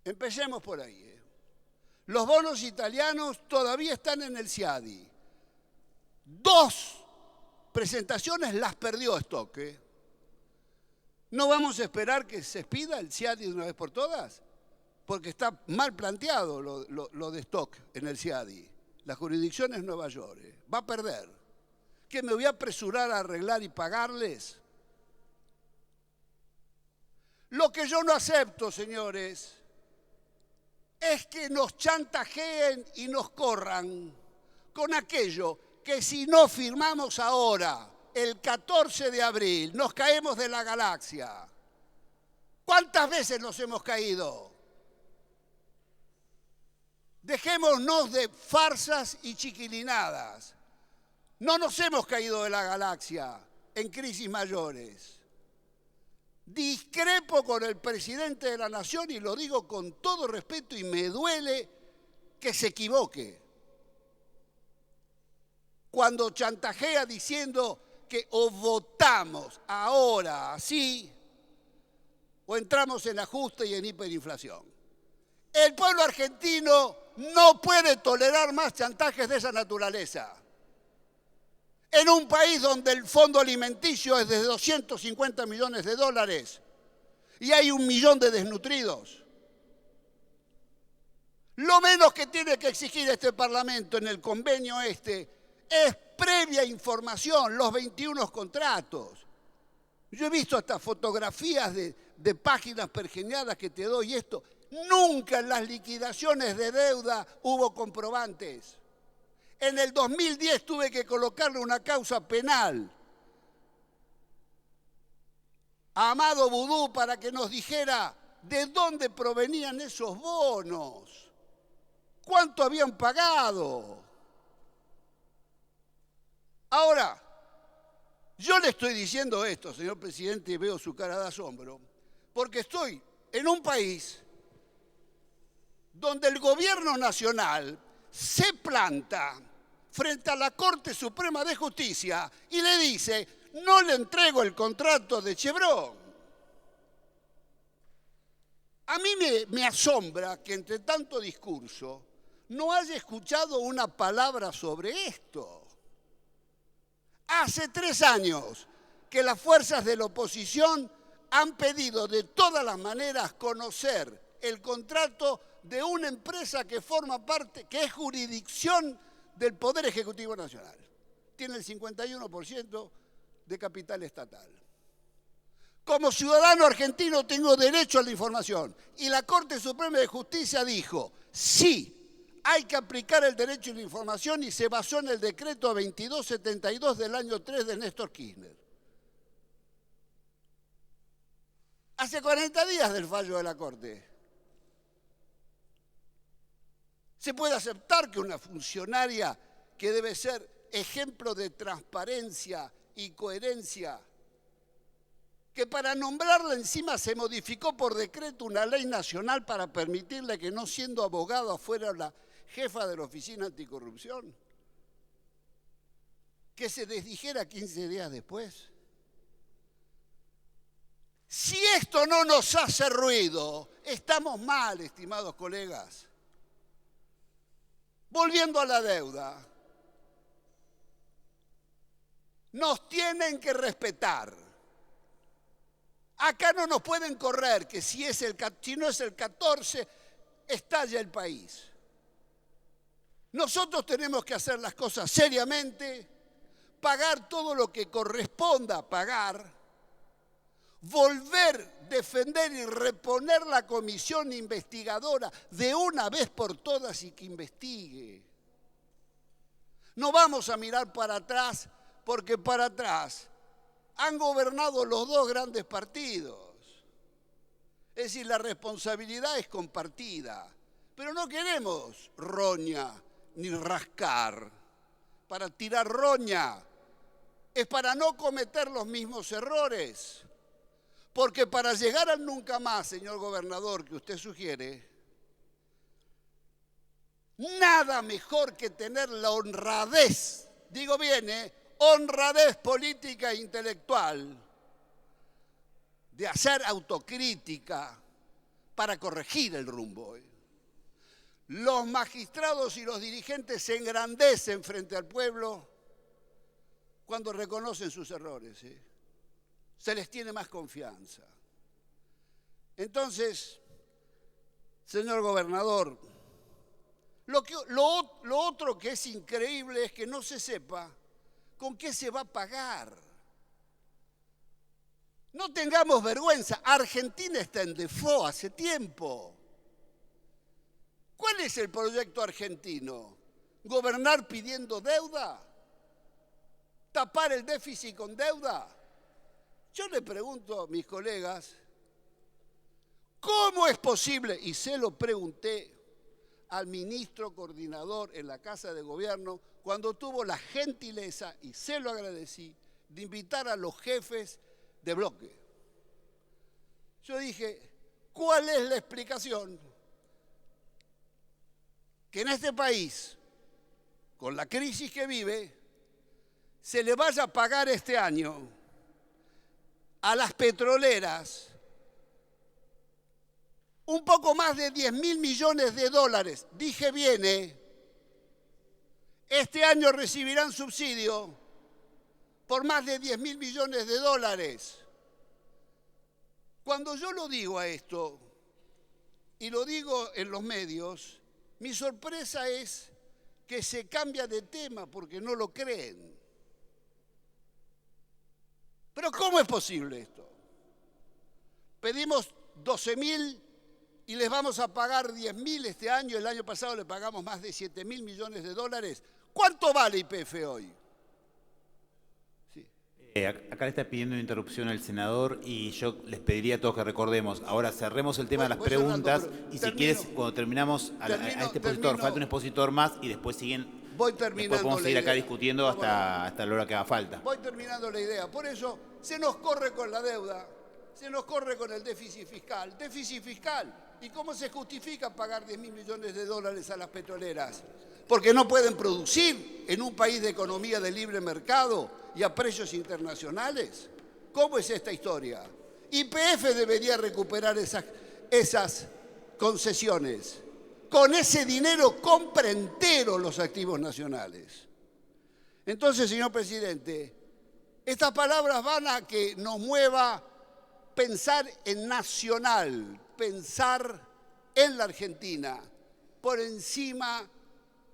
Empecemos por ahí. Los bonos italianos todavía están en el CIADI. 2 presentaciones las perdió Stock. ¿No vamos a esperar que se expida el CIADI de una vez por todas? Porque está mal planteado lo de Stock en el CIADI. La jurisdicción es Nueva York. Va a perder. ¿Qué, me voy a apresurar a arreglar y pagarles? Lo que yo no acepto, señores, es que nos chantajeen y nos corran con aquello que si no firmamos ahora, el 14 de abril, nos caemos de la galaxia. ¿Cuántas veces nos hemos caído? Dejémonos de farsas y chiquilinadas. No nos hemos caído de la galaxia en crisis mayores. Discrepo con el presidente de la Nación y lo digo con todo respeto y me duele que se equivoque. Cuando chantajea diciendo que o votamos ahora así o entramos en ajuste y en hiperinflación. El pueblo argentino no puede tolerar más chantajes de esa naturaleza. En un país donde el fondo alimenticio es de 250 millones de dólares y hay 1 millón de desnutridos. Lo menos que tiene que exigir este Parlamento en el convenio es previa información, los 21 contratos. Yo he visto hasta fotografías de páginas pergeñadas que te doy esto. Nunca en las liquidaciones de deuda hubo comprobantes. En el 2010 tuve que colocarle una causa penal a Amado Vudú para que nos dijera de dónde provenían esos bonos, cuánto habían pagado. Ahora, yo le estoy diciendo esto, señor presidente, y veo su cara de asombro, porque estoy en un país donde el gobierno nacional se planta frente a la Corte Suprema de Justicia y le dice, no le entrego el contrato de Chevron. A mí me asombra que entre tanto discurso no haya escuchado una palabra sobre esto. Hace 3 años que las fuerzas de la oposición han pedido de todas las maneras conocer el contrato de una empresa que forma parte, que es jurisdicción del Poder Ejecutivo Nacional. Tiene el 51% de capital estatal. Como ciudadano argentino tengo derecho a la información. Y la Corte Suprema de Justicia dijo, sí, hay que aplicar el derecho a la información y se basó en el decreto 2272 del año 3 de Néstor Kirchner. Hace 40 días del fallo de la Corte. ¿Se puede aceptar que una funcionaria que debe ser ejemplo de transparencia y coherencia, que para nombrarla encima se modificó por decreto una ley nacional para permitirle que no siendo abogada fuera la jefa de la Oficina Anticorrupción, que se desdijera 15 días después? Si esto no nos hace ruido, estamos mal, estimados colegas. Volviendo a la deuda, nos tienen que respetar. Acá no nos pueden correr que si no es el 14, estalla el país. Nosotros tenemos que hacer las cosas seriamente, pagar todo lo que corresponda pagar, volver, defender y reponer la comisión investigadora de una vez por todas y que investigue. No vamos a mirar para atrás, porque para atrás han gobernado los 2 grandes partidos. Es decir, la responsabilidad es compartida, pero no queremos roña ni rascar. Para tirar roña es para no cometer los mismos errores. Porque para llegar al nunca más, señor gobernador, que usted sugiere, nada mejor que tener la honradez, digo bien, honradez política e intelectual, de hacer autocrítica para corregir el rumbo. Los magistrados y los dirigentes se engrandecen frente al pueblo cuando reconocen sus errores, ¿eh? Se les tiene más confianza. Entonces, señor gobernador, lo otro que es increíble es que no se sepa con qué se va a pagar. No tengamos vergüenza, Argentina está en default hace tiempo. ¿Cuál es el proyecto argentino? ¿Gobernar pidiendo deuda? ¿Tapar el déficit con deuda? Yo le pregunto a mis colegas, ¿cómo es posible? Y se lo pregunté al ministro coordinador en la Casa de Gobierno cuando tuvo la gentileza, y se lo agradecí, de invitar a los jefes de bloque. Yo dije, ¿cuál es la explicación? Que en este país, con la crisis que vive, se le vaya a pagar este año a las petroleras un poco más de 10.000 millones de dólares. Dije bien, este año recibirán subsidio por más de 10.000 millones de dólares. Cuando yo lo digo a esto, y lo digo en los medios, mi sorpresa es que se cambia de tema porque no lo creen. Pero ¿cómo es posible esto? Pedimos 12.000 y les vamos a pagar 10.000 este año. El año pasado le pagamos más de 7.000 millones de dólares. ¿Cuánto vale YPF hoy? Sí. Acá le está pidiendo una interrupción al senador y yo les pediría a todos que recordemos. Ahora cerremos el tema de las preguntas y si quieres, cuando terminamos a este expositor, falta un expositor más y después siguen. Voy terminando. Después podemos seguir acá discutiendo hasta la hora que haga falta. Voy terminando la idea. Por eso se nos corre con la deuda, se nos corre con el déficit fiscal. Déficit fiscal. ¿Y cómo se justifica pagar 10.000 millones de dólares a las petroleras? Porque no pueden producir en un país de economía de libre mercado y a precios internacionales. ¿Cómo es esta historia? YPF debería recuperar esas concesiones. Con ese dinero compra entero los activos nacionales. Entonces, señor presidente, estas palabras van a que nos mueva pensar en nacional, pensar en la Argentina, por encima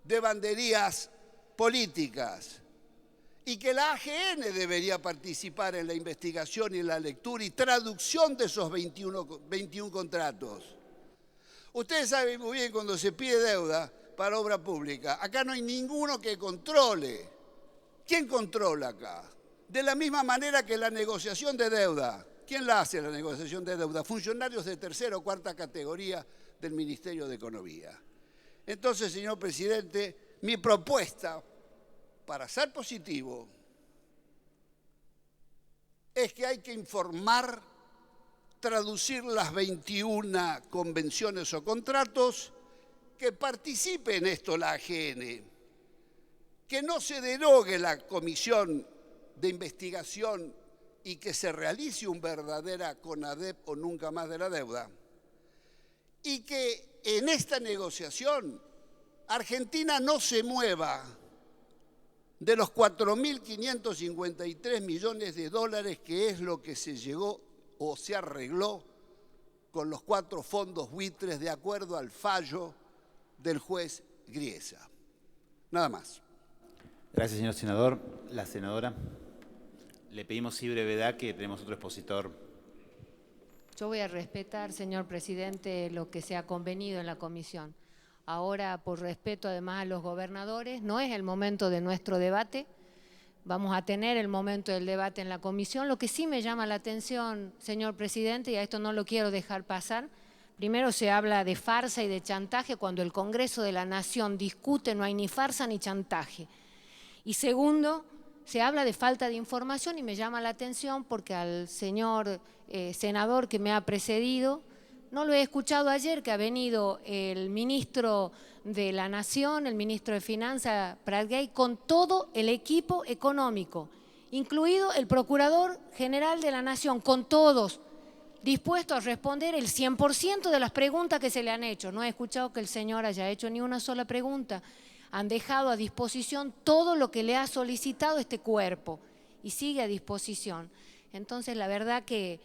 de banderías políticas. Y que la AGN debería participar en la investigación y la lectura y traducción de esos 21 contratos. Ustedes saben muy bien cuando se pide deuda para obra pública, acá no hay ninguno que controle. ¿Quién controla acá? De la misma manera que la negociación de deuda. ¿Quién la hace la negociación de deuda? Funcionarios de tercera o cuarta categoría del Ministerio de Economía. Entonces, señor presidente, mi propuesta para ser positivo es que hay que informar, traducir las 21 convenciones o contratos, que participe en esto la AGN, que no se derogue la comisión de investigación y que se realice un verdadera CONADEP o nunca más de la deuda, y que en esta negociación Argentina no se mueva de los 4.553 millones de dólares que es lo que se llegó o se arregló con los 4 fondos buitres de acuerdo al fallo del juez Griesa. Nada más. Gracias, señor senador. La senadora. Le pedimos sí brevedad, que tenemos otro expositor. Yo voy a respetar, señor presidente, lo que se ha convenido en la comisión. Ahora, por respeto además a los gobernadores, no es el momento de nuestro debate. Vamos a tener el momento del debate en la comisión. Lo que sí me llama la atención, señor presidente, y a esto no lo quiero dejar pasar, primero se habla de farsa y de chantaje. Cuando el Congreso de la Nación discute, no hay ni farsa ni chantaje. Y segundo, se habla de falta de información y me llama la atención porque al señor senador que me ha precedido, no lo he escuchado ayer, que ha venido el ministro de la Nación, el ministro de Finanzas, Pratgay, con todo el equipo económico, incluido el Procurador General de la Nación, con todos, dispuestos a responder el 100% de las preguntas que se le han hecho. No he escuchado que el señor haya hecho ni una sola pregunta. han dejado a disposición todo lo que le ha solicitado este cuerpo y sigue a disposición. Entonces, la verdad que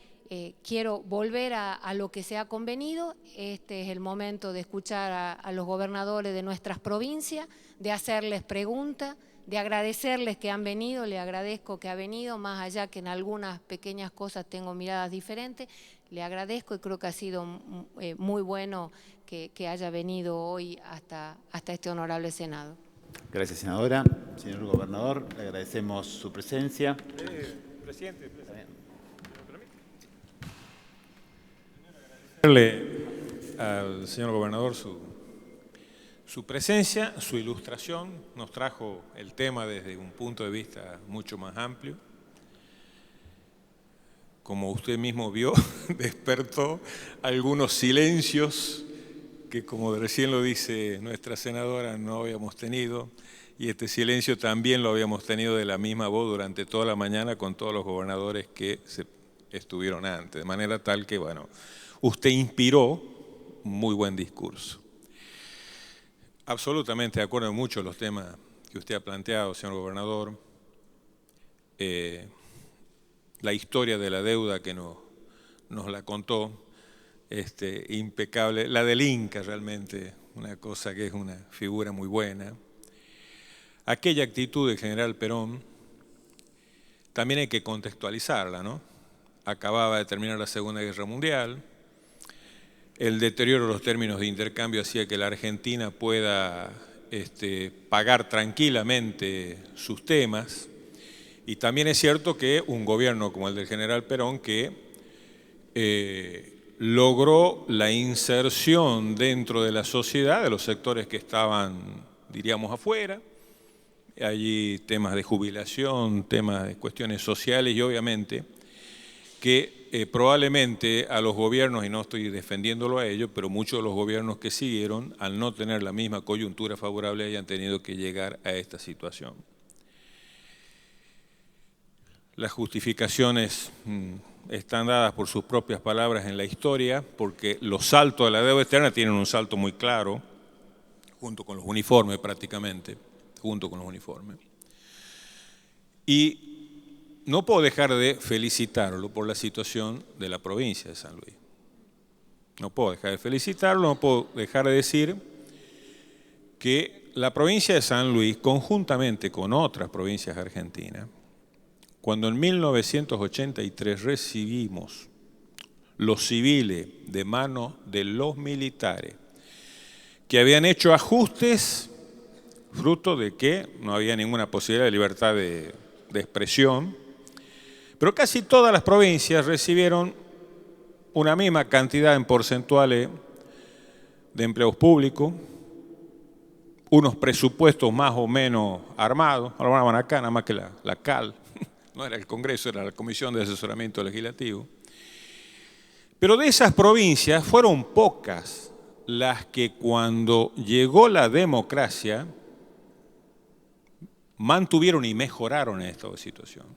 quiero volver a lo que se ha convenido. Este es el momento de escuchar a los gobernadores de nuestras provincias, de hacerles preguntas, de agradecerles que han venido. Le agradezco que ha venido, más allá que en algunas pequeñas cosas tengo miradas diferentes. Le agradezco y creo que ha sido muy bueno que haya venido hoy hasta este honorable Senado. Gracias, senadora. Señor gobernador, le agradecemos su presencia. Presidente. Agradecerle al señor gobernador su presencia, su ilustración. Nos trajo el tema desde un punto de vista mucho más amplio. Como usted mismo vio, despertó algunos silencios que, como recién lo dice nuestra senadora, no habíamos tenido, y este silencio también lo habíamos tenido de la misma voz durante toda la mañana con todos los gobernadores que estuvieron antes, de manera tal que, bueno, usted inspiró un muy buen discurso. Absolutamente de acuerdo en muchos de los temas que usted ha planteado, señor gobernador. La historia de la deuda que nos la contó, impecable. La del Inca, realmente, una cosa que es una figura muy buena. Aquella actitud del general Perón, también hay que contextualizarla, ¿no? Acababa de terminar la Segunda Guerra Mundial, el deterioro de los términos de intercambio hacía que la Argentina pueda pagar tranquilamente sus temas, y también es cierto que un gobierno como el del general Perón, que logró la inserción dentro de la sociedad de los sectores que estaban, diríamos, afuera. Allí temas de jubilación, temas de cuestiones sociales y obviamente que probablemente a los gobiernos, y no estoy defendiéndolo a ellos, pero muchos de los gobiernos que siguieron, al no tener la misma coyuntura favorable, hayan tenido que llegar a esta situación. Las justificaciones están dadas por sus propias palabras en la historia, porque los saltos de la deuda externa tienen un salto muy claro, junto con los uniformes prácticamente, junto con los uniformes. Y no puedo dejar de felicitarlo por la situación de la provincia de San Luis. No puedo dejar de felicitarlo, no puedo dejar de decir que la provincia de San Luis, conjuntamente con otras provincias argentinas, cuando en 1983 recibimos los civiles de manos de los militares, que habían hecho ajustes fruto de que no había ninguna posibilidad de libertad de expresión, pero casi todas las provincias recibieron una misma cantidad en porcentuales de empleos públicos, unos presupuestos más o menos armados, hablaban acá nada más que la CAL, no era el Congreso, era la Comisión de Asesoramiento Legislativo. Pero de esas provincias fueron pocas las que cuando llegó la democracia mantuvieron y mejoraron esta situación.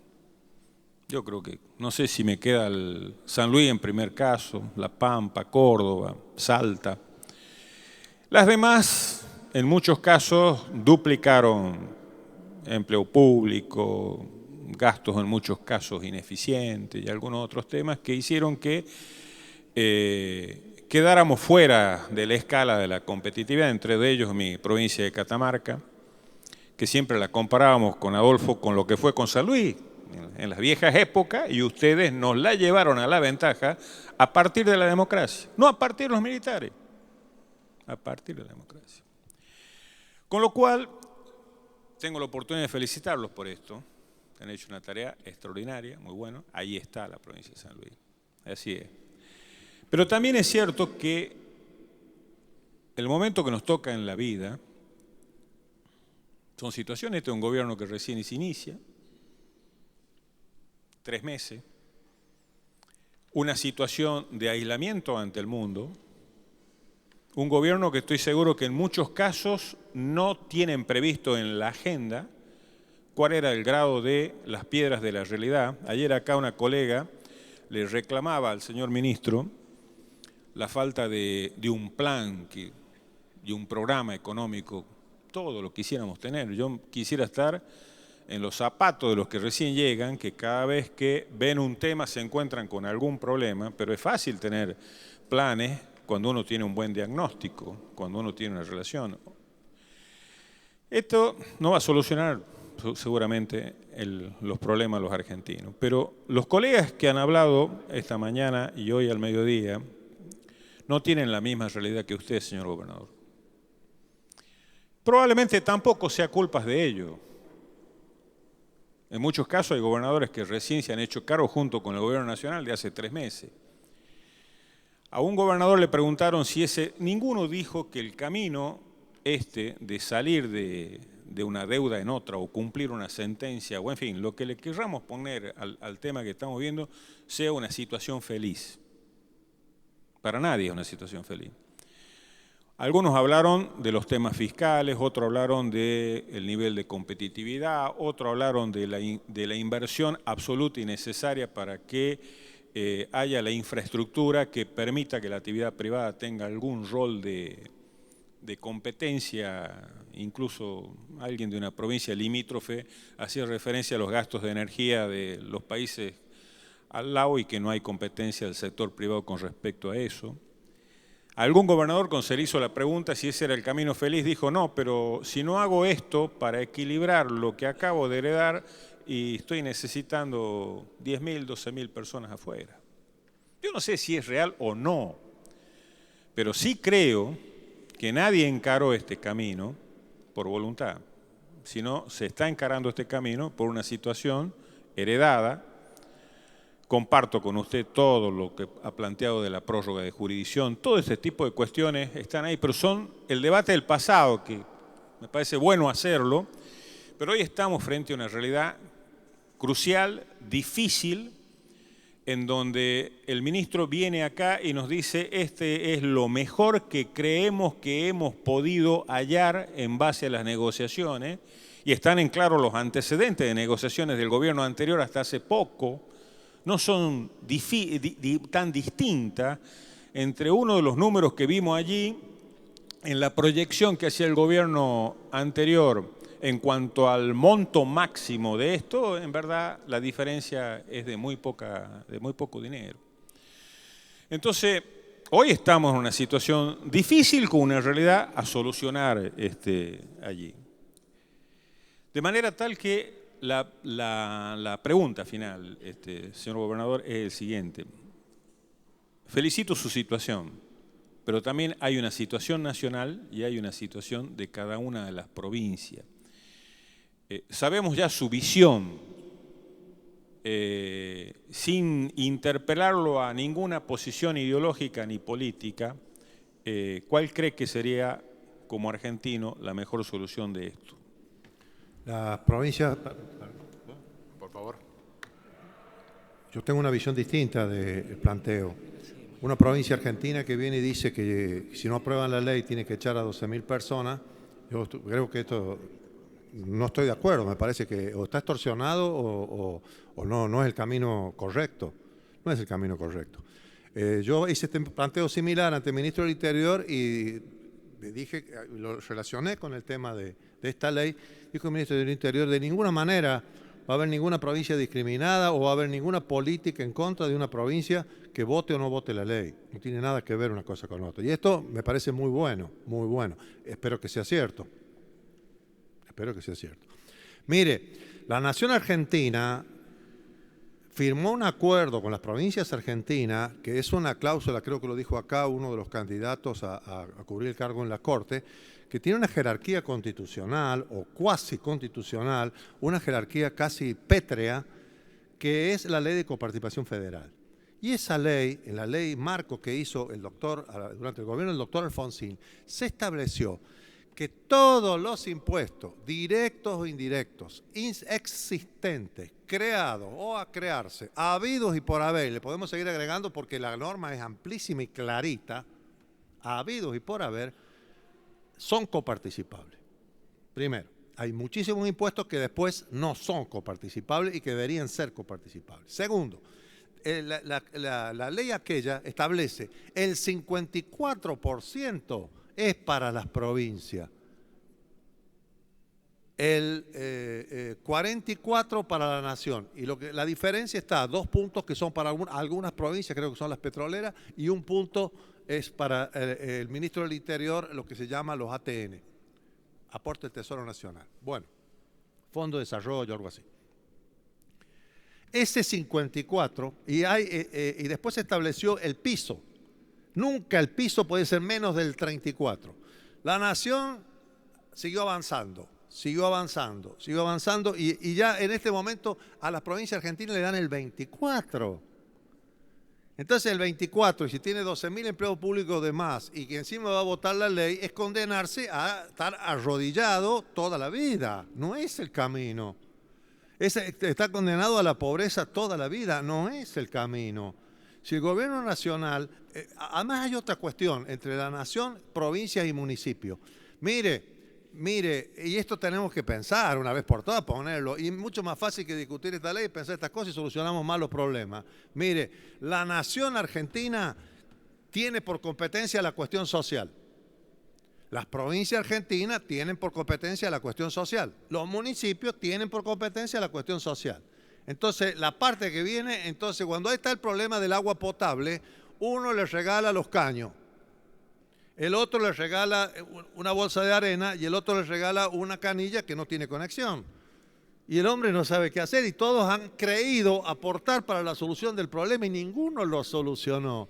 Yo creo que, no sé si me queda el San Luis en primer caso, La Pampa, Córdoba, Salta. Las demás, en muchos casos, duplicaron empleo público, gastos en muchos casos ineficientes y algunos otros temas que hicieron que quedáramos fuera de la escala de la competitividad, entre ellos mi provincia de Catamarca, que siempre la comparábamos con Adolfo, con lo que fue con San Luis en las viejas épocas, y ustedes nos la llevaron a la ventaja a partir de la democracia, no a partir de los militares, a partir de la democracia. Con lo cual, tengo la oportunidad de felicitarlos por esto. Han hecho una tarea extraordinaria, muy buena. Ahí está la provincia de San Luis. Así es. Pero también es cierto que el momento que nos toca en la vida son situaciones. Este es un gobierno que recién se inicia, 3 meses, una situación de aislamiento ante el mundo, un gobierno que estoy seguro que en muchos casos no tienen previsto en la agenda cuál era el grado de las piedras de la realidad. Ayer acá una colega le reclamaba al señor ministro la falta de un plan, de un programa económico Todo lo quisiéramos tener. Yo quisiera estar en los zapatos de los que recién llegan, que cada vez que ven un tema se encuentran con algún problema, pero es fácil tener planes cuando uno tiene un buen diagnóstico, cuando uno tiene una relación. Esto no va a solucionar seguramente los problemas de los argentinos, pero los colegas que han hablado esta mañana y hoy al mediodía no tienen la misma realidad que usted, señor gobernador. Probablemente tampoco sea culpa de ellos. En muchos casos hay gobernadores que recién se han hecho cargo junto con el gobierno nacional de hace 3 meses. A un gobernador le preguntaron si ninguno dijo que el camino de salir de una deuda en otra o cumplir una sentencia, o en fin, lo que le querramos poner al tema que estamos viendo, sea una situación feliz. Para nadie es una situación feliz. Algunos hablaron de los temas fiscales, otros hablaron del nivel de competitividad, otros hablaron de la inversión absoluta y necesaria para que haya la infraestructura que permita que la actividad privada tenga algún rol de competencia. Incluso alguien de una provincia limítrofe hacía referencia a los gastos de energía de los países al lado y que no hay competencia del sector privado con respecto a eso. Algún gobernador, cuando se le hizo la pregunta si ese era el camino feliz, dijo: no, pero si no hago esto para equilibrar lo que acabo de heredar y estoy necesitando 10.000, 12.000 personas afuera. Yo no sé si es real o no, pero sí creo que nadie encaró este camino por voluntad, sino se está encarando este camino por una situación heredada. Comparto con usted todo lo que ha planteado de la prórroga de jurisdicción. Todo este tipo de cuestiones están ahí, pero son el debate del pasado, que me parece bueno hacerlo, pero hoy estamos frente a una realidad crucial, difícil, en donde el ministro viene acá y nos dice: este es lo mejor que creemos que hemos podido hallar en base a las negociaciones, y están en claro los antecedentes de negociaciones del gobierno anterior hasta hace poco. No son tan distintas entre uno de los números que vimos allí en la proyección que hacía el gobierno anterior en cuanto al monto máximo de esto. En verdad la diferencia es de muy poco dinero. Entonces, hoy estamos en una situación difícil con una realidad a solucionar allí. De manera tal que la pregunta final, señor gobernador, es el siguiente. Felicito su situación, pero también hay una situación nacional y hay una situación de cada una de las provincias. Sabemos ya su visión, sin interpelarlo a ninguna posición ideológica ni política. ¿Cuál cree que sería, como argentino, la mejor solución de esto? Las provincias... Por favor. Yo tengo una visión distinta del planteo. Una provincia argentina que viene y dice que si no aprueban la ley tiene que echar a 12.000 personas. Yo creo que esto no estoy de acuerdo. Me parece que o está extorsionado o no es el camino correcto. No es el camino correcto. Yo hice este planteo similar ante el ministro del Interior y le dije, lo relacioné con el tema de esta ley. Dijo el ministro del Interior: de ninguna manera va a haber ninguna provincia discriminada o va a haber ninguna política en contra de una provincia que vote o no vote la ley. No tiene nada que ver una cosa con otra. Y esto me parece muy bueno, muy bueno. Espero que sea cierto. Espero que sea cierto. Mire, la nación argentina firmó un acuerdo con las provincias argentinas, que es una cláusula, creo que lo dijo acá uno de los candidatos a cubrir el cargo en la Corte, que tiene una jerarquía constitucional o cuasi constitucional, una jerarquía casi pétrea, que es la ley de coparticipación federal. Y esa ley, en la ley marco que hizo el doctor, durante el gobierno del doctor Alfonsín, se estableció que todos los impuestos, directos o indirectos, existentes, creados o a crearse, habidos y por haber, le podemos seguir agregando porque la norma es amplísima y clarita, habidos y por haber, son coparticipables. Primero, hay muchísimos impuestos que después no son coparticipables y que deberían ser coparticipables. Segundo, la ley aquella establece el 54% es para las provincias. el 44 para la Nación. Y la diferencia está, 2 puntos que son para algunas provincias, creo que son las petroleras, y 1 punto es para el ministro del Interior, lo que se llama los ATN, aporte del Tesoro Nacional. Bueno, Fondo de Desarrollo, algo así. Ese 54, y después se estableció el piso. Nunca el piso puede ser menos del 34. La Nación siguió avanzando, y ya en este momento a las provincias argentinas le dan el 24. Entonces el 24, y si tiene 12.000 empleados públicos de más y que encima va a votar la ley, es condenarse a estar arrodillado toda la vida. No es el camino. Está condenado a la pobreza toda la vida, no es el camino. Si el gobierno nacional, además hay otra cuestión entre la nación, provincias y municipios. Mire, y esto tenemos que pensar una vez por todas, ponerlo, y mucho más fácil que discutir esta ley, pensar estas cosas y solucionamos más los problemas. Mire, la nación argentina tiene por competencia la cuestión social. Las provincias argentinas tienen por competencia la cuestión social. Los municipios tienen por competencia la cuestión social. Entonces, la parte que viene, entonces, cuando ahí está el problema del agua potable, uno le regala los caños, el otro le regala una bolsa de arena y el otro le regala una canilla que no tiene conexión. Y el hombre no sabe qué hacer y todos han creído aportar para la solución del problema y ninguno lo solucionó.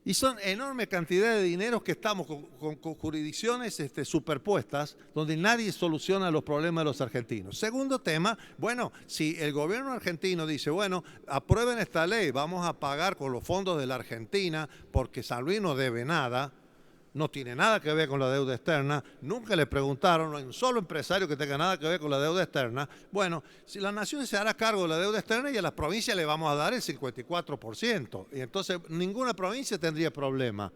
Y son enormes cantidades de dinero que estamos con jurisdicciones superpuestas donde nadie soluciona los problemas de los argentinos. Segundo tema, bueno, si el gobierno argentino dice, bueno, aprueben esta ley, vamos a pagar con los fondos de la Argentina porque San Luis no debe nada, no tiene nada que ver con la deuda externa, nunca le preguntaron, no hay un solo empresario que tenga nada que ver con la deuda externa. Bueno, si la nación se hará cargo de la deuda externa y a las provincias le vamos a dar el 54%. Y entonces ninguna provincia tendría problema.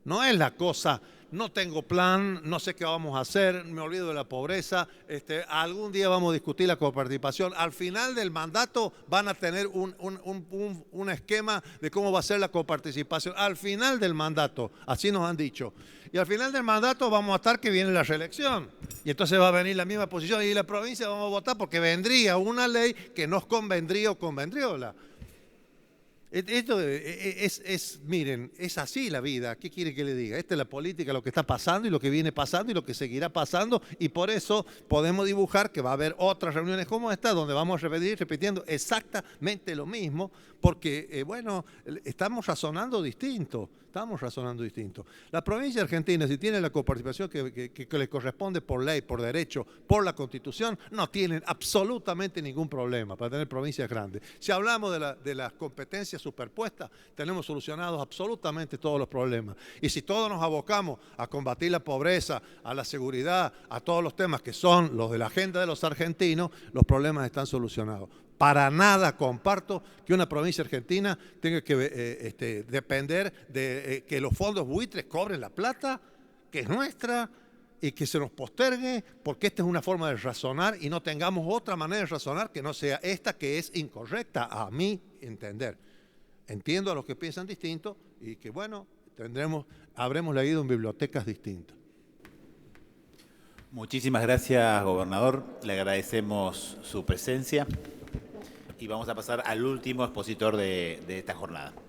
No es la cosa, no tengo plan, no sé qué vamos a hacer, me olvido de la pobreza, algún día vamos a discutir la coparticipación. Al final del mandato van a tener un esquema de cómo va a ser la coparticipación. Al final del mandato, así nos han dicho. Y al final del mandato vamos a estar que viene la reelección. Y entonces va a venir la misma posición y la provincia vamos a votar porque vendría una ley que nos convendría o convendriola. Esto miren, es así la vida. ¿Qué quiere que le diga? Esta es la política, lo que está pasando y lo que viene pasando y lo que seguirá pasando. Y por eso podemos dibujar que va a haber otras reuniones como esta donde vamos a repetir repitiendo exactamente lo mismo porque, bueno, estamos razonando distinto. La provincia argentina, si tiene la coparticipación que le corresponde por ley, por derecho, por la Constitución, no tienen absolutamente ningún problema para tener provincias grandes. Si hablamos de las competencias superpuestas, tenemos solucionados absolutamente todos los problemas. Y si todos nos abocamos a combatir la pobreza, a la seguridad, a todos los temas que son los de la agenda de los argentinos, los problemas están solucionados. Para nada comparto que una provincia argentina tenga que depender de que los fondos buitres cobren la plata, que es nuestra, y que se nos postergue, porque esta es una forma de razonar y no tengamos otra manera de razonar que no sea esta, que es incorrecta, a mi entender. Entiendo a los que piensan distinto y que, bueno, habremos leído en bibliotecas distintas. Muchísimas gracias, gobernador. Le agradecemos su presencia. Y vamos a pasar al último expositor de esta jornada.